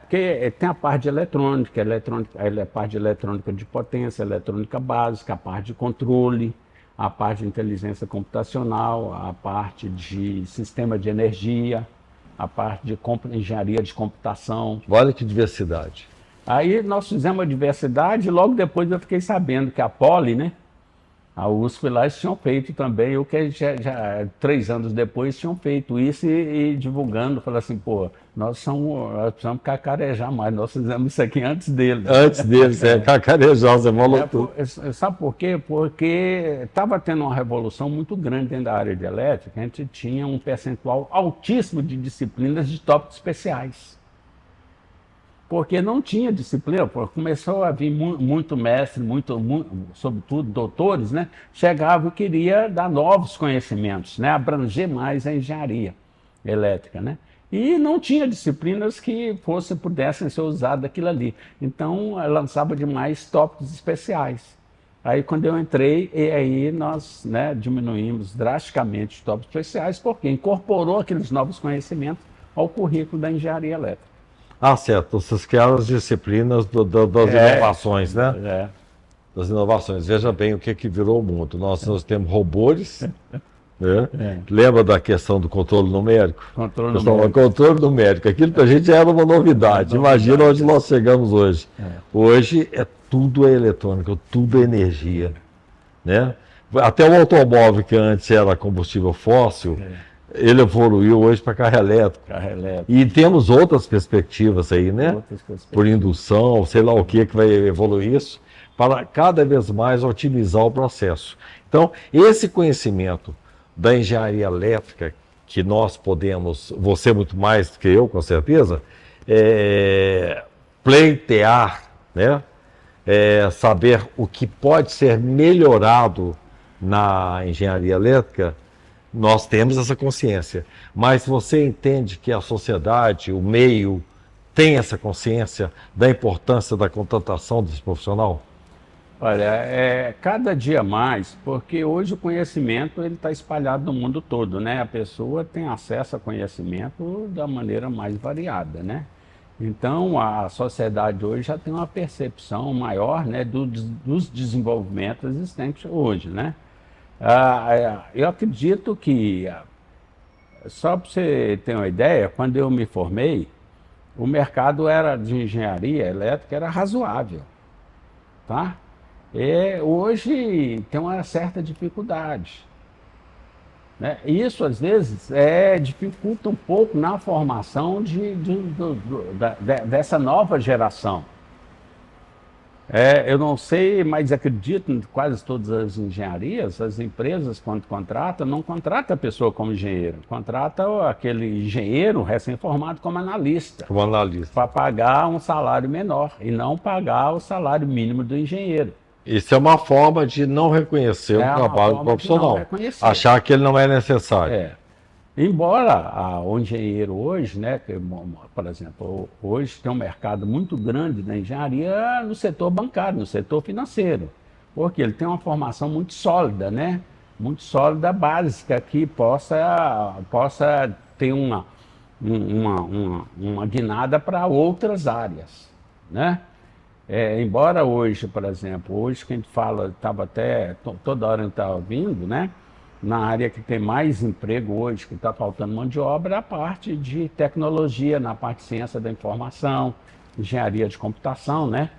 Porque tem a parte de eletrônica, a parte de eletrônica de potência, eletrônica básica, a parte de controle, a parte de inteligência computacional, a parte de sistema de energia, a parte de engenharia de computação. Olha que diversidade. Aí nós fizemos a diversidade e logo depois eu fiquei sabendo que a Poli, né, a USP lá, eles tinham feito também, o que já 3 anos depois tinham feito isso e divulgando, falando assim, pô, nós precisamos cacarejar mais, nós fizemos isso aqui antes deles. Antes deles, cacarejar, você falou tudo. Sabe por quê? Porque estava tendo uma revolução muito grande dentro da área de elétrica, a gente tinha um percentual altíssimo de disciplinas de tópicos especiais. Porque não tinha disciplina, começou a vir muito mestre, sobretudo doutores, né? Chegava e queria dar novos conhecimentos, né? Abranger mais a engenharia elétrica, né? E não tinha disciplinas que pudessem ser usadas daquilo ali. Então, lançava demais tópicos especiais. Aí, quando eu entrei, aí nós, né, diminuímos drasticamente os tópicos especiais, porque incorporou aqueles novos conhecimentos ao currículo da engenharia elétrica. Ah, certo. Vocês criaram as disciplinas das inovações, né? Das inovações. Veja bem o que virou o mundo. Nós temos robôs, né? Lembra da questão do controle numérico? Controle numérico. Aquilo para a gente era uma novidade. Imagina onde nós chegamos hoje. Hoje tudo é eletrônico, tudo é energia, né? Até o automóvel que antes era combustível fóssil, Ele evoluiu hoje para carro elétrico. Carro elétrico. E temos outras perspectivas aí, né? Outras coisas. Por indução, sei lá o que vai evoluir isso, para cada vez mais otimizar o processo. Então, esse conhecimento da engenharia elétrica, que nós podemos, você muito mais do que eu, com certeza, pleitear, né? Saber o que pode ser melhorado na engenharia elétrica, nós temos essa consciência. Mas você entende que a sociedade, o meio, tem essa consciência da importância da contratação desse profissional? Olha, cada dia mais, porque hoje o conhecimento ele está espalhado no mundo todo, né? A pessoa tem acesso a conhecimento da maneira mais variada, né? Então, a sociedade hoje já tem uma percepção maior, né, dos desenvolvimentos existentes hoje, né? Eu acredito que, só para você ter uma ideia, quando eu me formei, o mercado de engenharia elétrica era razoável, tá? Hoje tem uma certa dificuldade, né? Isso, às vezes, dificulta um pouco na formação dessa nova geração. Eu não sei, mas acredito em quase todas as engenharias, as empresas, quando contratam, não contratam a pessoa como engenheiro, contratam aquele engenheiro recém-formado como analista. Como analista. Para pagar um salário menor e não pagar o salário mínimo do engenheiro. Isso é uma forma de não reconhecer o trabalho profissional, achar que ele não é necessário. Embora o engenheiro hoje, né, por exemplo, hoje tem um mercado muito grande da engenharia no setor bancário, no setor financeiro, porque ele tem uma formação muito sólida, né, muito sólida, básica, que possa ter uma guinada para outras áreas, né? Embora hoje, por exemplo, hoje que a gente fala, estava até, toda hora a gente estava ouvindo, né? Na área que tem mais emprego hoje, que está faltando mão de obra, é a parte de tecnologia, na parte de ciência da informação, engenharia de computação, né?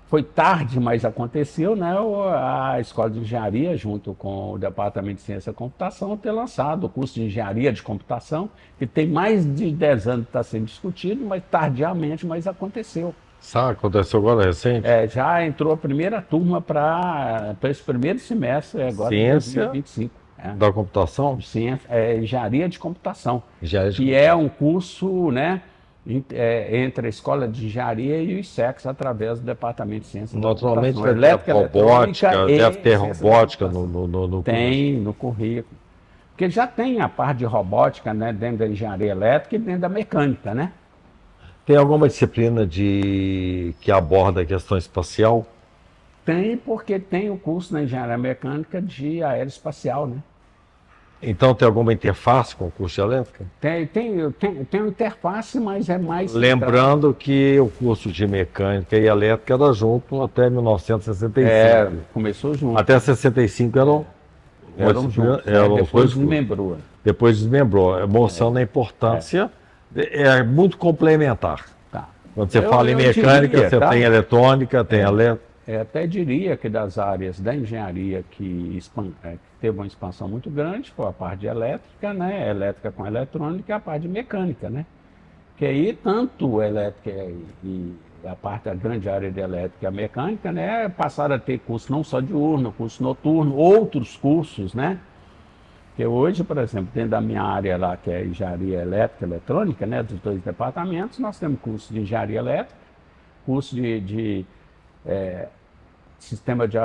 Foi tarde, mas aconteceu, né? A Escola de Engenharia, junto com o Departamento de Ciência da Computação, ter lançado o curso de Engenharia de Computação, que tem mais de 10 anos que está sendo discutido, mas tardiamente, mas aconteceu. Sabe, aconteceu agora recente? Já entrou a primeira turma para esse primeiro semestre, agora em Ciência 2025. da computação? Ciência, Engenharia de Computação. Engenharia de que é um curso, né, entre a Escola de Engenharia e o ISEX, através do Departamento de Ciência da Computação. Naturalmente vai ter robótica, deve ter robótica no Tem no currículo. Porque já tem a parte de robótica, né, dentro da engenharia elétrica e dentro da mecânica, né? Tem alguma disciplina que aborda a questão espacial? Tem, porque tem o curso na engenharia mecânica de aeroespacial, né? Então tem alguma interface com o curso de elétrica? Tem uma interface, mas é mais... Lembrando que o curso de mecânica e elétrica era junto até 1965. Começou junto. Até 65 eram juntos. Depois desmembrou. Depois desmembrou, mostrando a importância... É muito complementar. Tá. Quando você fala em mecânica, você tem eletrônica, tem elétrica. Até diria que das áreas da engenharia que teve uma expansão muito grande foi a parte de elétrica, né? Elétrica com eletrônica e a parte de mecânica, né? Que aí tanto elétrica e a parte da grande área de elétrica e a mecânica, né? Passaram a ter curso não só diurno, curso noturno, outros cursos, né? Porque hoje, por exemplo, dentro da minha área lá, que é engenharia elétrica e eletrônica, né, dos dois departamentos, nós temos curso de engenharia elétrica, curso de sistema de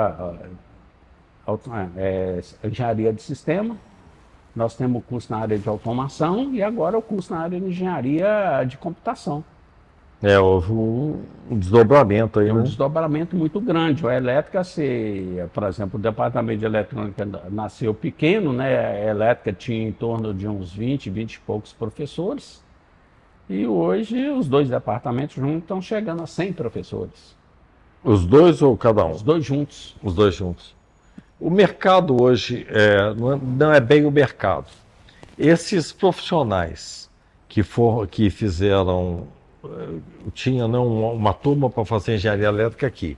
engenharia de sistema, nós temos o curso na área de automação e agora o curso na área de engenharia de computação. Houve um desdobramento aí. Um desdobramento muito grande. A elétrica, por exemplo, o departamento de eletrônica nasceu pequeno, né? A elétrica tinha em torno de uns 20 e poucos professores. E hoje os dois departamentos juntos estão chegando a 100 professores. Os dois ou cada um? Os dois juntos. Os dois juntos. O mercado hoje não é bem o mercado. Esses profissionais que fizeram... tinha uma turma para fazer engenharia elétrica aqui.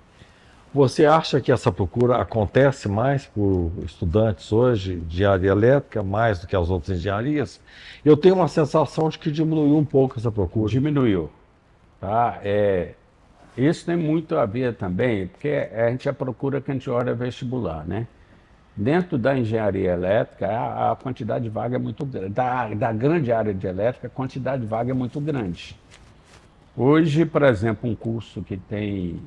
Você acha que essa procura acontece mais por estudantes hoje de engenharia elétrica, mais do que as outras engenharias? Eu tenho uma sensação de que diminuiu um pouco essa procura. Diminuiu, tá? Isso tem muito a ver também, porque a gente procura que a gente olha vestibular, né? Dentro da engenharia elétrica, a quantidade de vaga é muito grande. Da grande área de elétrica, a quantidade de vaga é muito grande. Hoje, por exemplo, um curso que tem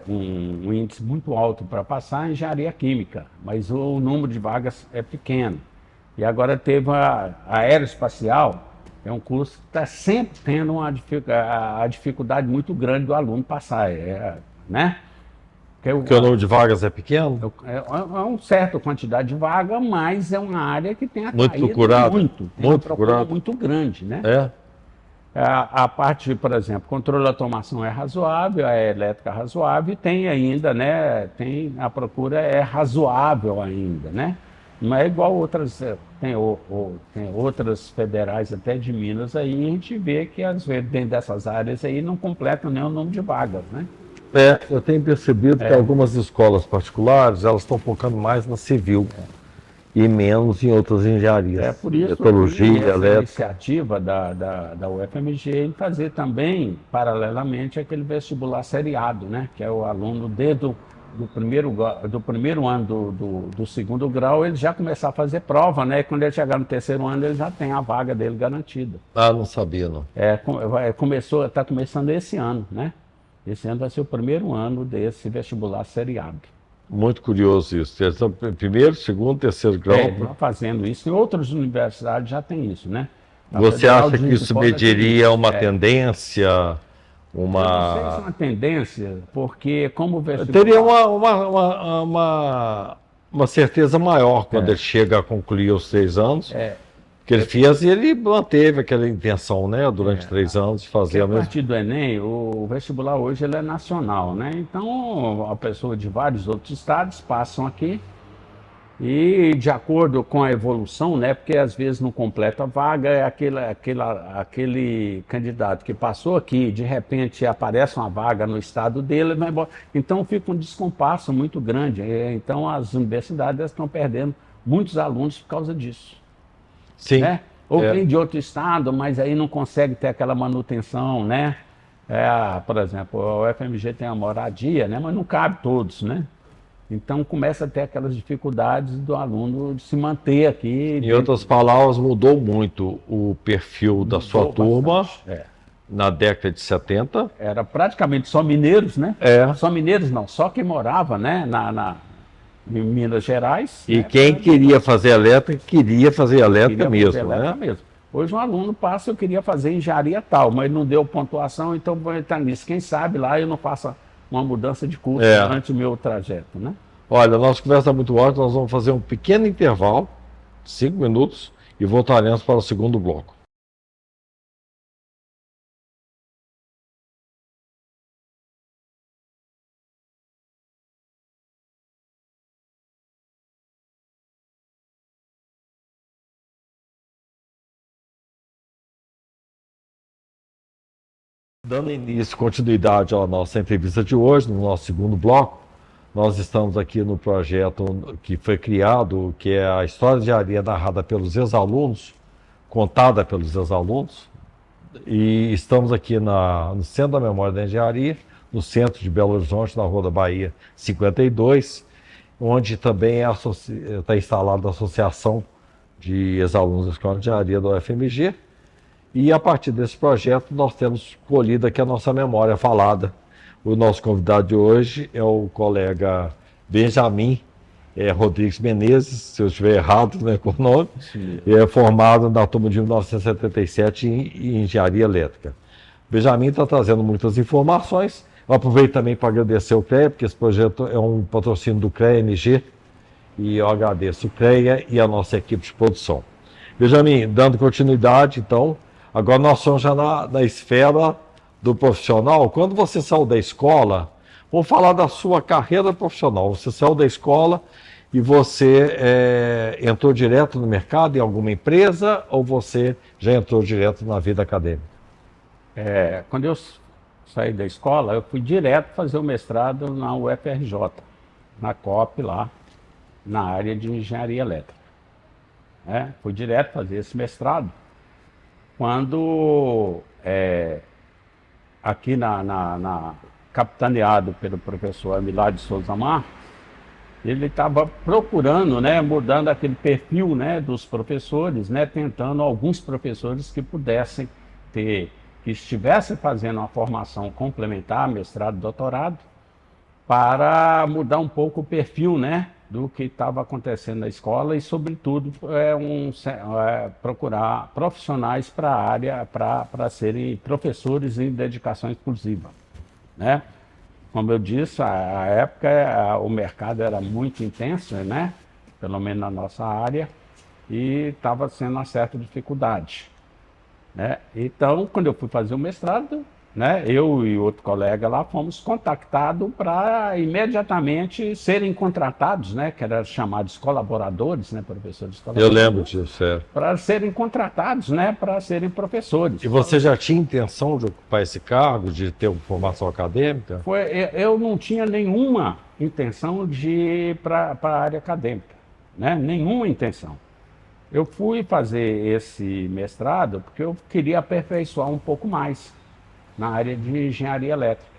um índice muito alto para passar é engenharia química, mas o número de vagas é pequeno. E agora teve a aeroespacial, é um curso que está sempre tendo a dificuldade muito grande do aluno passar, né? Porque o número de vagas é pequeno? É uma certa quantidade de vaga, mas é uma área que tem muito atraído procurada, muito, tem uma procura muito grande, né? A parte, por exemplo, controle da automação é razoável, a elétrica é razoável, e tem ainda, né? A procura é razoável ainda, né? Não é igual outras, tem outras federais até de Minas aí, a gente vê que às vezes dentro dessas áreas aí não completam nem o número de vagas, né? Eu tenho percebido que algumas escolas particulares, elas estão focando mais na civil e menos em outras engenharias. É por isso Metrologia, essa elétrica. iniciativa da UFMG em fazer também, paralelamente, aquele vestibular seriado, né? Que é o aluno desde do primeiro ano do segundo grau, ele já começar a fazer prova, né? E quando ele chegar no terceiro ano, ele já tem a vaga dele garantida. Ah, não sabia, não. Está começando esse ano, né? Esse ano vai ser o primeiro ano desse vestibular seriado. Muito curioso isso. Então, primeiro, segundo, terceiro grau. Está fazendo isso. Em outras universidades já tem isso, né? Você acha que isso mediria uma tendência? Eu não sei se é uma tendência, porque como o vestibular... Teria uma certeza maior quando ele chega a concluir os 3 anos. Que ele fez e ele manteve aquela intenção, né, durante 3 anos de fazer a mesma. A partir do Enem, o vestibular hoje ele é nacional, né? Então a pessoa de vários outros estados passam aqui e de acordo com a evolução, né? Porque às vezes não completa a vaga, é aquele candidato que passou aqui, de repente aparece uma vaga no estado dele, vai embora. Então fica um descompasso muito grande. Então as universidades estão perdendo muitos alunos por causa disso. Sim. Né? Ou vem de outro estado, mas aí não consegue ter aquela manutenção, né? Por exemplo, a UFMG tem a moradia, né? Mas não cabe todos, né? Então começa a ter aquelas dificuldades do aluno de se manter aqui. Em outras palavras, mudou muito o perfil da sua turma na década de 70. Era praticamente só mineiros, né? Só mineiros não, só quem morava, né? Em Minas Gerais. E quem queria fazer elétrica, queria fazer elétrica mesmo, né? Hoje um aluno passa, eu queria fazer engenharia tal, mas não deu pontuação, então vou entrar nisso. Quem sabe lá eu não faça uma mudança de curso durante o meu trajeto, né? Olha, a nossa conversa é muito ótima, nós vamos fazer um pequeno intervalo, 5 minutos, e voltaremos para o segundo bloco. Dando início, continuidade à nossa entrevista de hoje, no nosso segundo bloco, nós estamos aqui no projeto que foi criado, que é a história de engenharia narrada pelos ex-alunos, contada pelos ex-alunos, e estamos aqui no Centro da Memória da Engenharia, no centro de Belo Horizonte, na Rua da Bahia 52, onde também está instalada a Associação de Ex-Alunos da Escola de Engenharia da UFMG. E a partir desse projeto nós temos colhido aqui a nossa memória falada. O nosso convidado de hoje é o colega Benjamin Rodrigues Menezes, se eu estiver errado, né, com o nome, é formado na turma de 1977 em Engenharia Elétrica. Benjamin está trazendo muitas informações. Eu aproveito também para agradecer o CREA, porque esse projeto é um patrocínio do CREA-MG, e eu agradeço o CREA e a nossa equipe de produção. Benjamin, dando continuidade, então, agora nós somos já na esfera do profissional. Quando você saiu da escola, vamos falar da sua carreira profissional. Você saiu da escola e você entrou direto no mercado, em alguma empresa, ou você já entrou direto na vida acadêmica? Quando eu saí da escola, eu fui direto fazer o mestrado na UFRJ, na COP lá, na área de engenharia elétrica. Fui direto fazer esse mestrado. Quando aqui capitaneado pelo professor Amilcar de Souza Marques, ele estava procurando, né, mudando aquele perfil, né, dos professores, né, tentando alguns professores que pudessem ter, que estivessem fazendo uma formação complementar, mestrado, doutorado, para mudar um pouco o perfil, né, do que estava acontecendo na escola e, sobretudo, procurar profissionais para a área, para serem professores em dedicação exclusiva, né? Como eu disse, a época o mercado era muito intenso, né? Pelo menos na nossa área, e estava sendo uma certa dificuldade, né? Então, quando eu fui fazer o mestrado, né, eu e outro colega lá fomos contactados para imediatamente serem contratados, né, que eram chamados colaboradores, né, professores Eu colaboradores. lembro disso, é. Para serem contratados, né, para serem professores. E você já tinha intenção de ocupar esse cargo, de ter uma formação acadêmica? Eu não tinha nenhuma intenção de ir para a área acadêmica, né, nenhuma intenção. Eu fui fazer esse mestrado porque eu queria aperfeiçoar um pouco mais na área de engenharia elétrica,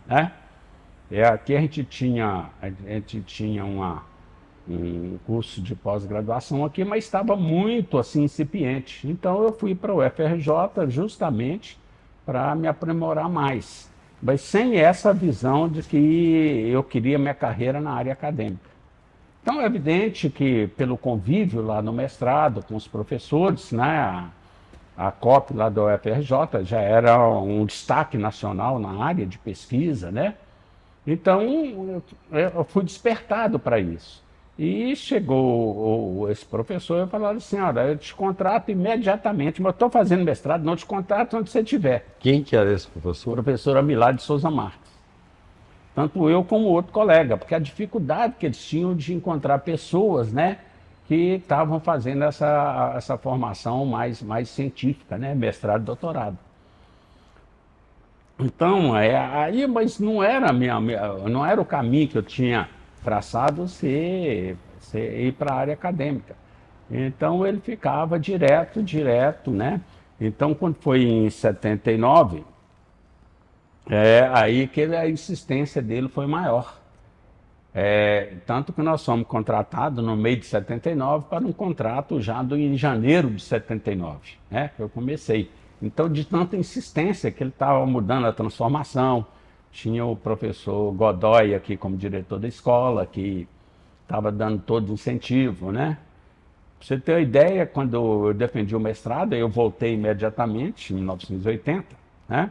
né? Aqui a gente tinha um curso de pós-graduação aqui, mas estava muito assim incipiente. Então eu fui para o UFRJ justamente para me aprimorar mais, mas sem essa visão de que eu queria minha carreira na área acadêmica. Então é evidente que pelo convívio lá no mestrado com os professores, né? A COP lá da UFRJ já era um destaque nacional na área de pesquisa, né? Então, eu fui despertado para isso. E chegou esse professor e falou assim, olha, eu te contrato imediatamente, mas eu estou fazendo mestrado, não te contrato onde você estiver. Quem que era esse O professor? professor Amilcar de Souza Marques. Tanto eu como outro colega, porque a dificuldade que eles tinham de encontrar pessoas, né, que estavam fazendo essa formação mais científica, né? Mestrado e doutorado. Então, mas não era, não era o caminho que eu tinha traçado ir para a área acadêmica. Então, ele ficava direto, né? Então, quando foi em 79, aí que a insistência dele foi maior. Tanto que nós fomos contratados no meio de 79 para um contrato já em janeiro de 79, né, que eu comecei. Então, de tanta insistência que ele estava mudando a transformação, tinha o professor Godoy aqui como diretor da escola, que estava dando todo o incentivo, né? Para você ter uma ideia, quando eu defendi o mestrado, eu voltei imediatamente, em 1980, né?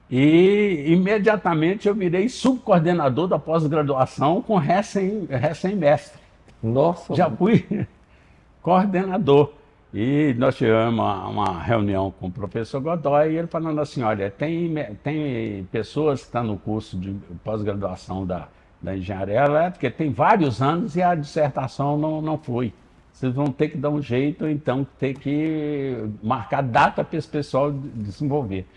E imediatamente eu virei subcoordenador da pós-graduação com recém-mestre. Nossa! Já fui coordenador. E nós tivemos uma reunião com o professor Godoy e ele falando assim, olha, tem pessoas que estão no curso de pós-graduação da engenharia elétrica, tem vários anos e a dissertação não foi. Vocês vão ter que dar um jeito, então ter que marcar data para esse pessoal desenvolver.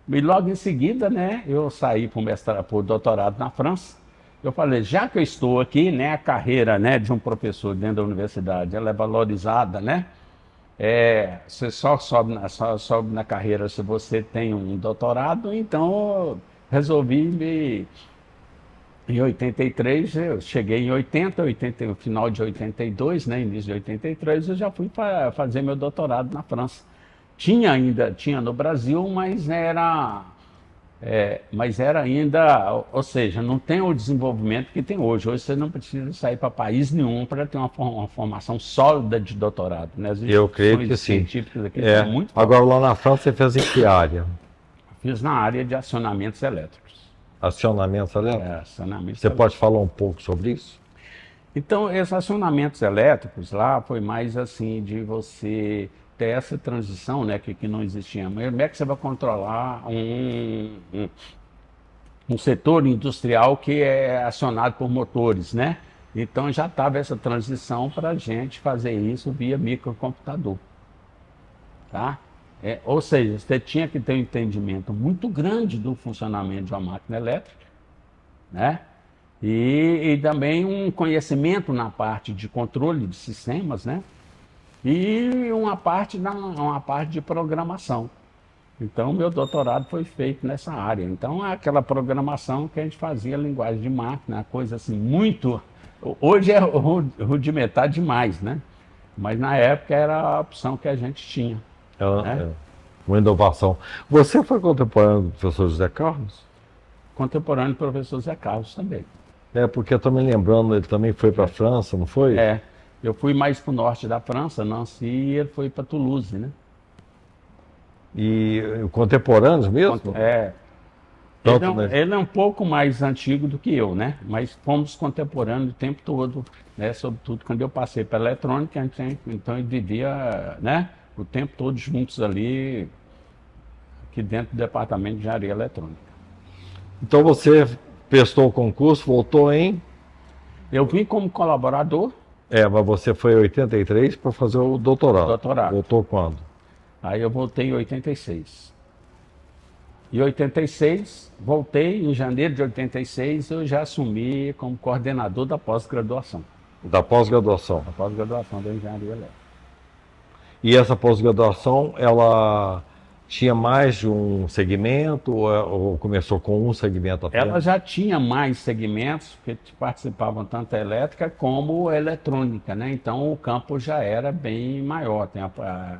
E logo em seguida, né, eu saí para o doutorado na França. Eu falei, já que eu estou aqui, né, a carreira, né, de um professor dentro da universidade, ela é valorizada, né? Você só sobe na carreira se você tem um doutorado, então resolvi em 83, eu cheguei em 80, no final de 82, né, início de 83, eu já fui para fazer meu doutorado na França. Tinha no Brasil, mas era ainda, ou seja, não tem o desenvolvimento que tem hoje. Hoje você não precisa sair para país nenhum para ter uma formação sólida de doutorado, né? As Eu creio que sim. científicas aqui são muito fortes. Agora, lá na França, você fez em que área? Fiz na área de acionamentos elétricos. Acionamentos elétricos? Acionamentos Você elétricos. pode falar um pouco sobre isso? Então, esses acionamentos elétricos lá foi mais assim de você ter essa transição, né, que não existia. Mas como é que você vai controlar um setor industrial que é acionado por motores, né? Então já estava essa transição para a gente fazer isso via microcomputador, tá? Ou seja, você tinha que ter um entendimento muito grande do funcionamento de uma máquina elétrica, né? E também um conhecimento na parte de controle de sistemas, né? E uma parte de programação. Então, meu doutorado foi feito nessa área. Então, é aquela programação que a gente fazia linguagem de máquina, coisa assim, muito. Hoje é rudimentar demais, né? Mas na época era a opção que a gente tinha. Né? Uma inovação. Você foi contemporâneo do professor José Carlos? Contemporâneo do professor Zé Carlos também. Porque eu estou me lembrando, ele também foi para a França, não foi? Eu fui mais para o norte da França, Nancy, e ele foi para Toulouse, né? E contemporâneos mesmo? Ele é um pouco mais antigo do que eu, né? Mas fomos contemporâneos o tempo todo, né? Sobretudo quando eu passei para a eletrônica, então ele vivia, né? O tempo todo juntos ali, aqui dentro do departamento de engenharia eletrônica. Então você prestou o concurso, voltou em... Eu vim como colaborador. Mas você foi em 83 para fazer o doutorado. Voltou quando? Aí eu voltei em 86. Em 86, voltei, em janeiro de 86, eu já assumi como coordenador da pós-graduação. Da pós-graduação? Da pós-graduação da engenharia elétrica. E essa pós-graduação, ela tinha mais de um segmento ou começou com um segmento apenas? Ela já tinha mais segmentos, porque participavam tanto a elétrica como a eletrônica, né? Então o campo já era bem maior.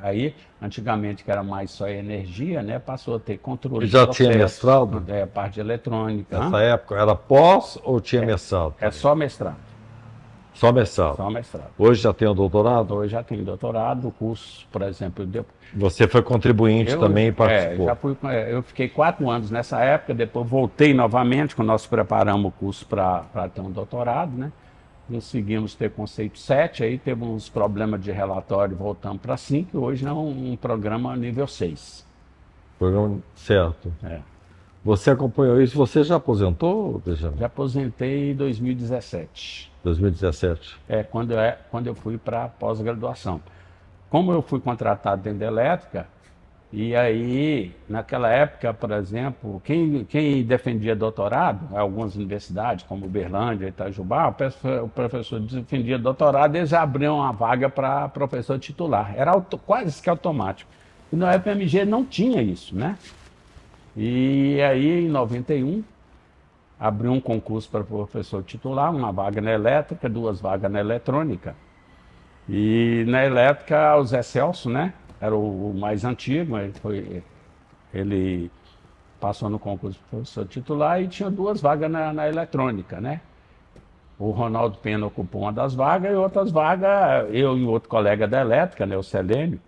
Aí, antigamente, que era mais só energia, né? Passou a ter controle. E já tinha mestrado? A parte de eletrônica. Nessa época, era pós ou tinha mestrado? É só mestrado. Só mestrado? Só mestrado. Hoje já tem o doutorado? Hoje já tem doutorado, o curso, por exemplo... Você foi contribuinte também e participou? Eu fiquei 4 anos nessa época, depois voltei novamente, quando nós preparamos o curso para ter um doutorado, né? Conseguimos ter conceito 7, aí teve uns problemas de relatório, voltamos para 5, e hoje é um programa nível 6. Programa certo. Você acompanhou isso, você já aposentou, Benjamin? Já aposentei em 2017. 2017? Quando eu fui para pós-graduação. Como eu fui contratado dentro da elétrica, e aí, naquela época, por exemplo, quem defendia doutorado, algumas universidades, como Uberlândia e Itajubá, o professor defendia doutorado, eles abriam uma vaga para professor titular. Era quase que automático. E na UFMG não tinha isso, né? E aí, em 91, abriu um concurso para professor titular, uma vaga na elétrica, 2 vagas na eletrônica. E na elétrica, o Zé Celso, né? Era o mais antigo, ele passou no concurso de professor titular e tinha 2 vagas na eletrônica, né? O Ronaldo Pena ocupou uma das vagas e outras vagas, eu e outro colega da elétrica, né, o Celênio,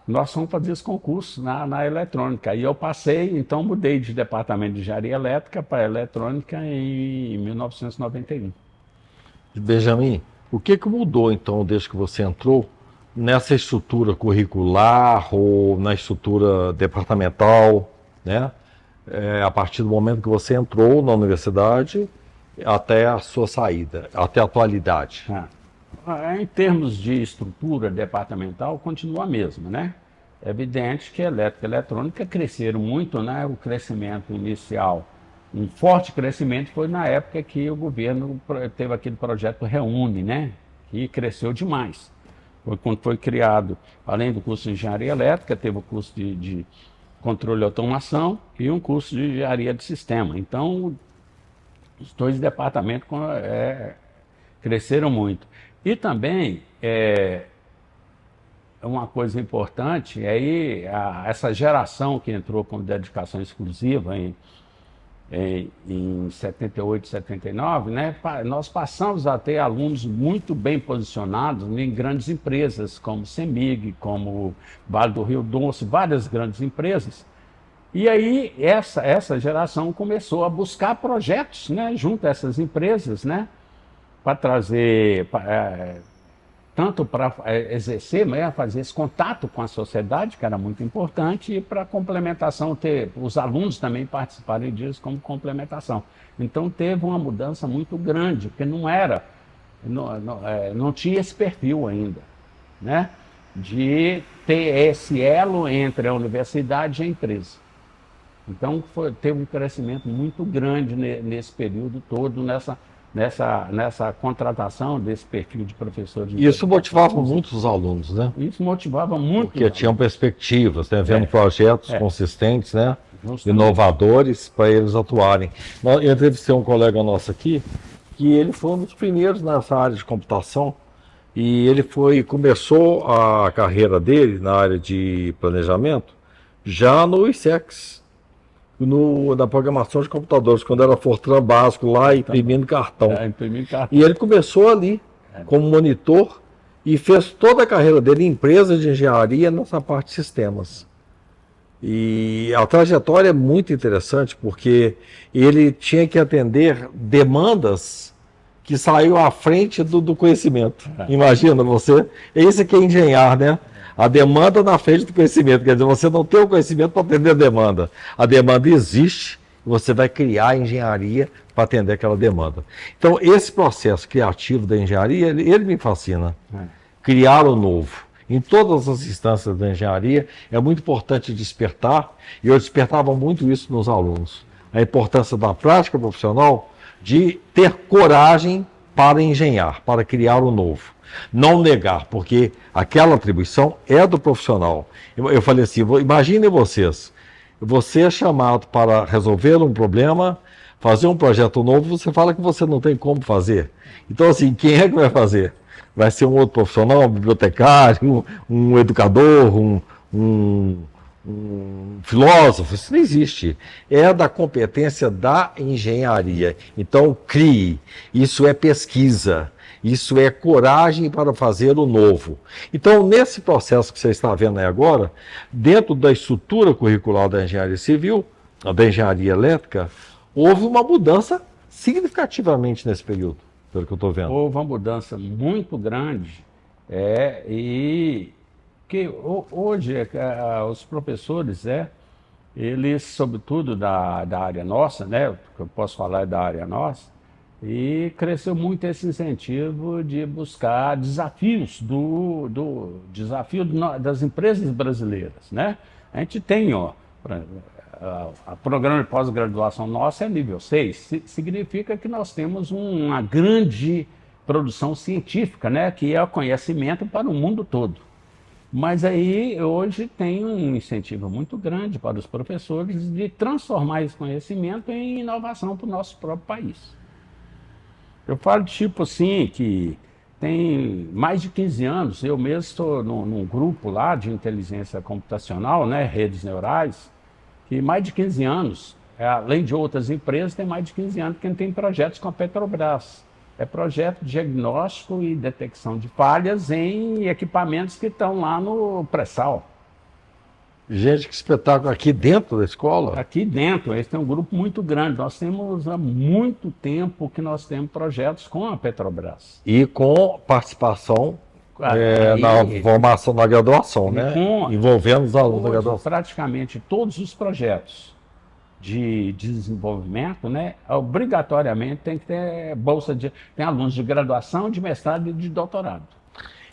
nós fomos fazer esse concurso na eletrônica. E eu passei, então mudei de departamento de engenharia elétrica para eletrônica em 1991. Benjamin, o que mudou então desde que você entrou nessa estrutura curricular ou na estrutura departamental, né? A partir do momento que você entrou na universidade até a sua saída, até a atualidade? Em termos de estrutura departamental, continua a mesma, né? É evidente que a elétrica e a eletrônica cresceram muito, né? O crescimento inicial, um forte crescimento foi na época que o governo teve aquele projeto Reúne, né? Que cresceu demais. Foi quando foi criado, além do curso de engenharia elétrica, teve o curso de controle e automação e um curso de engenharia de sistema. Então, os 2 departamentos cresceram muito. E também, uma coisa importante, essa geração que entrou com dedicação exclusiva em 78, 79, né, nós passamos a ter alunos muito bem posicionados em grandes empresas, como CEMIG, como Vale do Rio Doce, várias grandes empresas. E aí essa geração começou a buscar projetos, né, junto a essas empresas, né, para trazer, tanto para exercer, né, fazer esse contato com a sociedade, que era muito importante, e para complementação, ter os alunos também participarem disso como complementação. Então teve uma mudança muito grande, porque não tinha esse perfil ainda, né? de ter esse elo entre a universidade e a empresa. Então, teve um crescimento muito grande nesse período todo, nessa contratação desse perfil de professor de Isso motivava muito os alunos, né? Isso motivava muito. Porque tinham perspectivas, né? Vendo projetos consistentes, né? Justamente. Inovadores para eles atuarem. Eu entrevistei um colega nosso aqui, que ele foi um dos primeiros nessa área de computação, e ele começou a carreira dele na área de planejamento já no ISEX, na programação de computadores, quando era Fortran básico lá, imprimindo cartão. Imprimindo cartão. E ele começou ali como monitor e fez toda a carreira dele em empresa de engenharia nessa parte de sistemas. E a trajetória é muito interessante porque ele tinha que atender demandas que saíam à frente do conhecimento. Imagina você, esse que é engenhar, né? A demanda na frente do conhecimento, quer dizer, você não tem o conhecimento para atender a demanda. A demanda existe, você vai criar a engenharia para atender aquela demanda. Então, esse processo criativo da engenharia, ele me fascina. Criar o novo. Em todas as instâncias da engenharia, é muito importante despertar, e eu despertava muito isso nos alunos, a importância da prática profissional de ter coragem para engenhar, para criar o novo. Não negar, porque aquela atribuição é do profissional. Eu falei assim, imaginem vocês, você é chamado para resolver um problema, fazer um projeto novo, você fala que você não tem como fazer. Então, assim, quem é que vai fazer? Vai ser um outro profissional, um bibliotecário, um educador, um filósofo? Isso não existe. É da competência da engenharia. Então, crie. Isso é pesquisa. Isso é coragem para fazer o novo. Então, nesse processo que você está vendo aí agora, dentro da estrutura curricular da engenharia civil, da engenharia elétrica, houve uma mudança significativamente nesse período, pelo que eu estou vendo. Houve uma mudança muito grande, e que hoje os professores, eles, sobretudo da área nossa, né, que eu posso falar da área nossa, e cresceu muito esse incentivo de buscar desafios das empresas brasileiras, né? A gente tem, o programa de pós-graduação nosso é nível 6, significa que nós temos uma grande produção científica, né? Que é o conhecimento para o mundo todo. Mas aí hoje tem um incentivo muito grande para os professores de transformar esse conhecimento em inovação para o nosso próprio país. Eu falo tipo assim, que tem mais de 15 anos, eu mesmo estou num grupo lá de inteligência computacional, né, redes neurais, que mais de 15 anos, além de outras empresas, tem mais de 15 anos que a gente tem projetos com a Petrobras. É projeto de diagnóstico e detecção de falhas em equipamentos que estão lá no pré-sal. Gente, que espetáculo! Aqui dentro da escola? Aqui dentro, esse tem um grupo muito grande. Nós temos há muito tempo que nós temos projetos com a Petrobras. E com participação na formação, na graduação, né? Envolvendo os alunos da graduação. Praticamente todos os projetos de desenvolvimento, né, obrigatoriamente tem que ter tem alunos de graduação, de mestrado e de doutorado.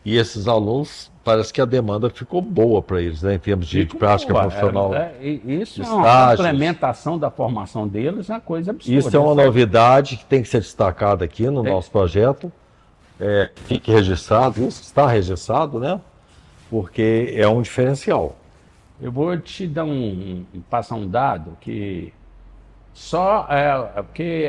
E esses alunos, parece que a demanda ficou boa para eles, né, em termos de prática profissional. Isso é uma implementação da formação deles, é uma coisa absurda. Isso é uma novidade que tem que ser destacada aqui no nosso projeto. Fique registrado, isso está registrado, né? Porque é um diferencial. Eu vou te dar passar um dado que porque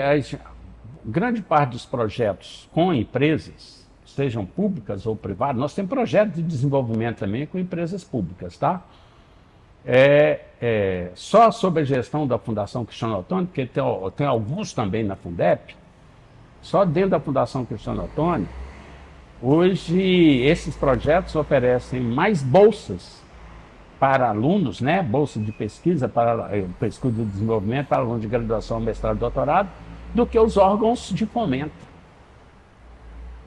grande parte dos projetos com empresas, sejam públicas ou privadas, nós temos projetos de desenvolvimento também com empresas públicas, tá? Só sob a gestão da Fundação Cristiano Ottoni, porque tem alguns também na Fundep, só dentro da Fundação Cristiano Ottoni, hoje esses projetos oferecem mais bolsas para alunos, né? Bolsa de pesquisa para pesquisa de desenvolvimento para alunos de graduação, mestrado e doutorado, do que os órgãos de fomento.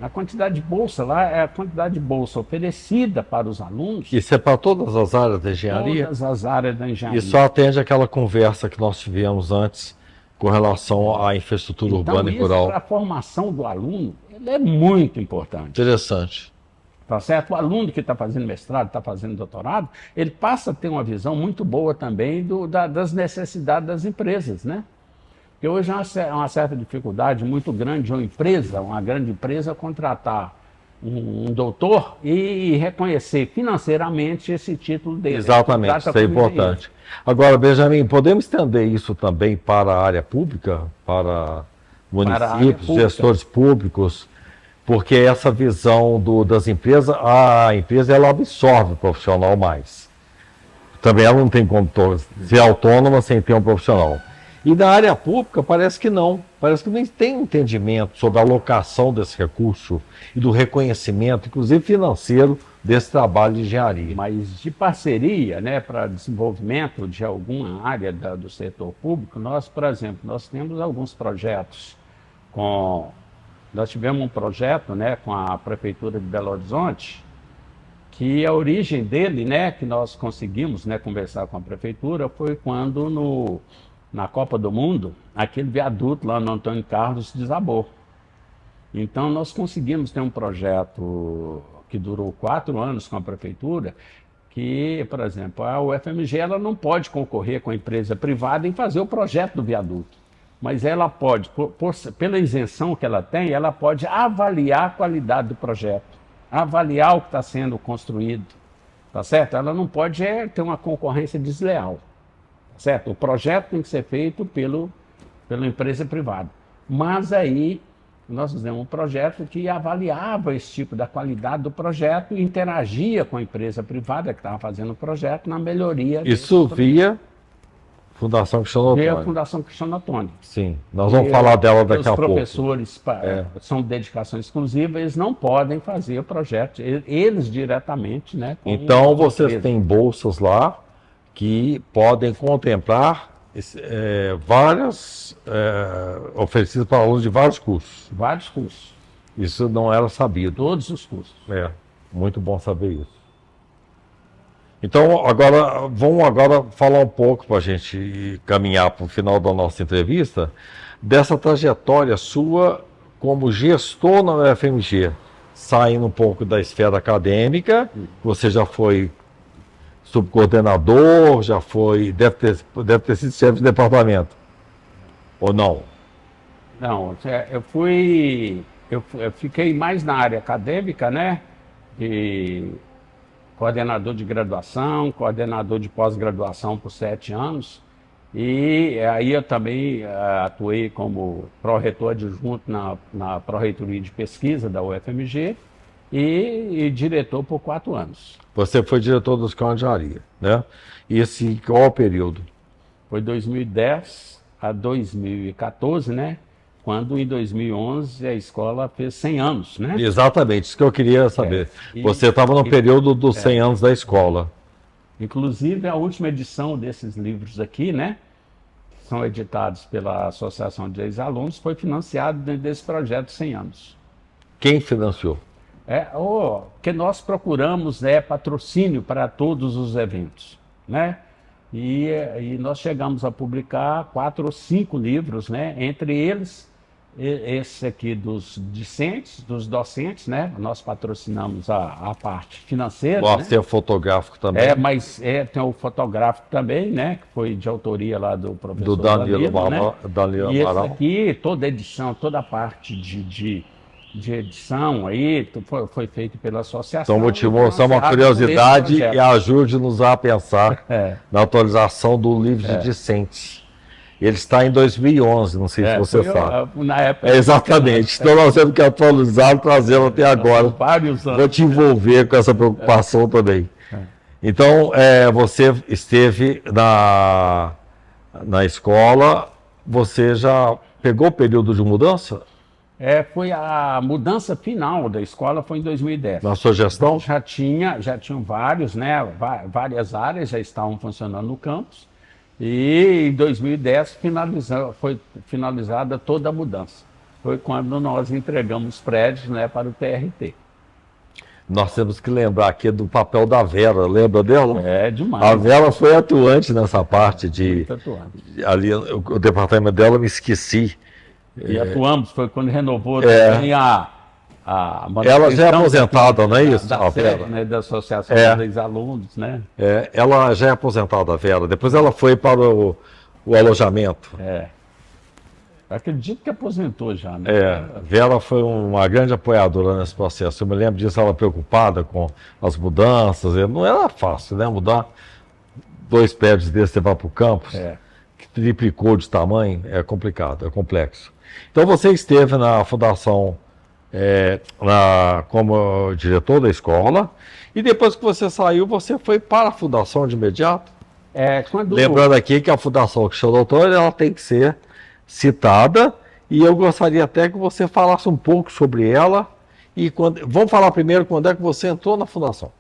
A quantidade de bolsa lá é a quantidade de bolsa oferecida para os alunos. Isso é para todas as áreas da engenharia? Todas as áreas da engenharia. E só atende aquela conversa que nós tivemos antes com relação à infraestrutura urbana e rural. Para a formação do aluno, ele é muito importante. Interessante. tá certo? O aluno que está fazendo mestrado, está fazendo doutorado, ele passa a ter uma visão muito boa também das necessidades das empresas, né? Porque hoje há uma certa dificuldade muito grande de uma grande empresa, contratar um doutor e reconhecer financeiramente esse título dele. Exatamente, isso é importante. Agora, Benjamin, podemos estender isso também para a área pública, para municípios, gestores públicos, porque essa visão das empresas, a empresa ela absorve o profissional mais. Também ela não tem como ser autônoma sem ter um profissional. E na área pública parece que não tem entendimento sobre a alocação desse recurso e do reconhecimento, inclusive financeiro, desse trabalho de engenharia. Mas de parceria, né, para desenvolvimento de alguma área do setor público, nós, por exemplo, nós temos alguns projetos nós tivemos um projeto, né, com a Prefeitura de Belo Horizonte, que a origem dele, né, que nós conseguimos, né, conversar com a Prefeitura, foi quando na Copa do Mundo, aquele viaduto lá no Antônio Carlos desabou. Então nós conseguimos ter um projeto que durou 4 anos com a Prefeitura, que, por exemplo, a UFMG ela não pode concorrer com a empresa privada em fazer o projeto do viaduto. Mas ela pode, pela isenção que ela tem, ela pode avaliar a qualidade do projeto, avaliar o que está sendo construído, tá certo? Ela não pode ter uma concorrência desleal, tá certo? O projeto tem que ser feito pela empresa privada. Mas aí nós fizemos um projeto que avaliava esse tipo da qualidade do projeto e interagia com a empresa privada que estava fazendo o projeto na melhoria. Isso via Fundação Cristiano Ottoni. A Fundação Cristiano Ottoni. Sim, nós vamos falar dela daqui a pouco. Os professores são dedicação exclusiva, eles não podem fazer o projeto, eles diretamente, né? Então vocês têm bolsas lá que podem contemplar várias oferecidas para alunos de vários cursos. Vários cursos. Isso não era sabido. Todos os cursos. Muito bom saber isso. Então, vamos falar um pouco para a gente caminhar para o final da nossa entrevista, dessa trajetória sua como gestor na UFMG, saindo um pouco da esfera acadêmica. Você já foi subcoordenador, deve ter sido chefe de departamento, ou não? Não, eu fiquei mais na área acadêmica, né? Coordenador de graduação, coordenador de pós-graduação por 7 anos. E aí eu também atuei como pró-reitor adjunto na pró-reitoria de pesquisa da UFMG e diretor por 4 anos. Você foi diretor da Escola de Engenharia, né? E qual o período? Foi 2010 a 2014, né? Quando em 2011 a escola fez 100 anos, né? Exatamente, isso que eu queria saber. Você estava no período dos 100 anos da escola. Inclusive a última edição desses livros aqui, né? Que são editados pela Associação de Ex-Alunos, foi financiado dentro desse projeto 100 anos. Quem financiou? Que nós procuramos patrocínio para todos os eventos, né? E nós chegamos a publicar 4 ou 5 livros, né? Entre eles, esse aqui dos docentes, né? Nós patrocinamos a parte financeira. O acervo fotográfico também. Mas tem o fotográfico também, né? Que foi de autoria lá do professor Danilo né? Danilo E Amaral. esse aqui, toda edição, toda a parte de edição aí, foi feito pela associação. Então vou te mostrar uma curiosidade e ajude-nos a pensar na atualização do livro de discentes. Ele está em 2011, não sei se você sabe. Na época. Exatamente. Então nós temos que atualizá-lo, trazê-lo até agora. Vários anos. Vou te envolver com essa preocupação também. Então, você esteve na escola, você já pegou o período de mudança? Foi a mudança final da escola foi em 2010. Na sua gestão? Já tinham vários, né? Várias áreas já estavam funcionando no campus. E em 2010 foi finalizada toda a mudança. Foi quando nós entregamos os prédios, né, para o TRT. Nós temos que lembrar aqui do papel da Vera, lembra dela? Demais. A Vera foi atuante nessa parte muito atuante. Ali, o departamento dela, me esqueci. E atuamos, foi quando renovou também a Ela já é aposentada, não é isso? Da a Vera? SEB, né, da Associação dos Alunos, né? Ela já é aposentada, a Vera. Depois ela foi para o alojamento. Acredito que aposentou já, né? Vera foi uma grande apoiadora nesse processo. Eu me lembro disso, ela preocupada com as mudanças. Não era fácil, né? Mudar 2 prédios desses, levar para o campus, que triplicou de tamanho, é complicado, é complexo. Então você esteve na fundação como diretor da escola, e depois que você saiu, você foi para a fundação de imediato? Lembrando aqui que a fundação que chamou doutor, ela tem que ser citada, e eu gostaria até que você falasse um pouco sobre ela. Vamos falar primeiro quando é que você entrou na fundação.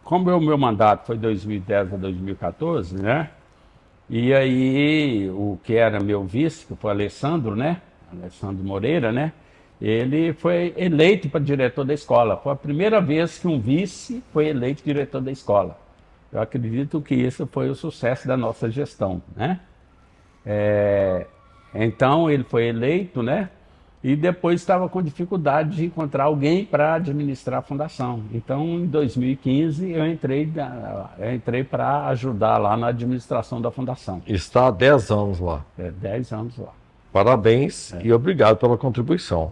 Como o meu mandato foi 2010 a 2014, né? E aí o que era meu vice, que foi o Alessandro, né? Alessandro Moreira, né? Ele foi eleito para diretor da escola. Foi a primeira vez que um vice foi eleito diretor da escola. Eu acredito que isso foi o sucesso da nossa gestão, né? Então ele foi eleito, né? E depois estava com dificuldade de encontrar alguém para administrar a fundação. Então, em 2015, eu entrei para ajudar lá na administração da fundação. Está há 10 anos lá. 10 anos lá. Parabéns e obrigado pela contribuição.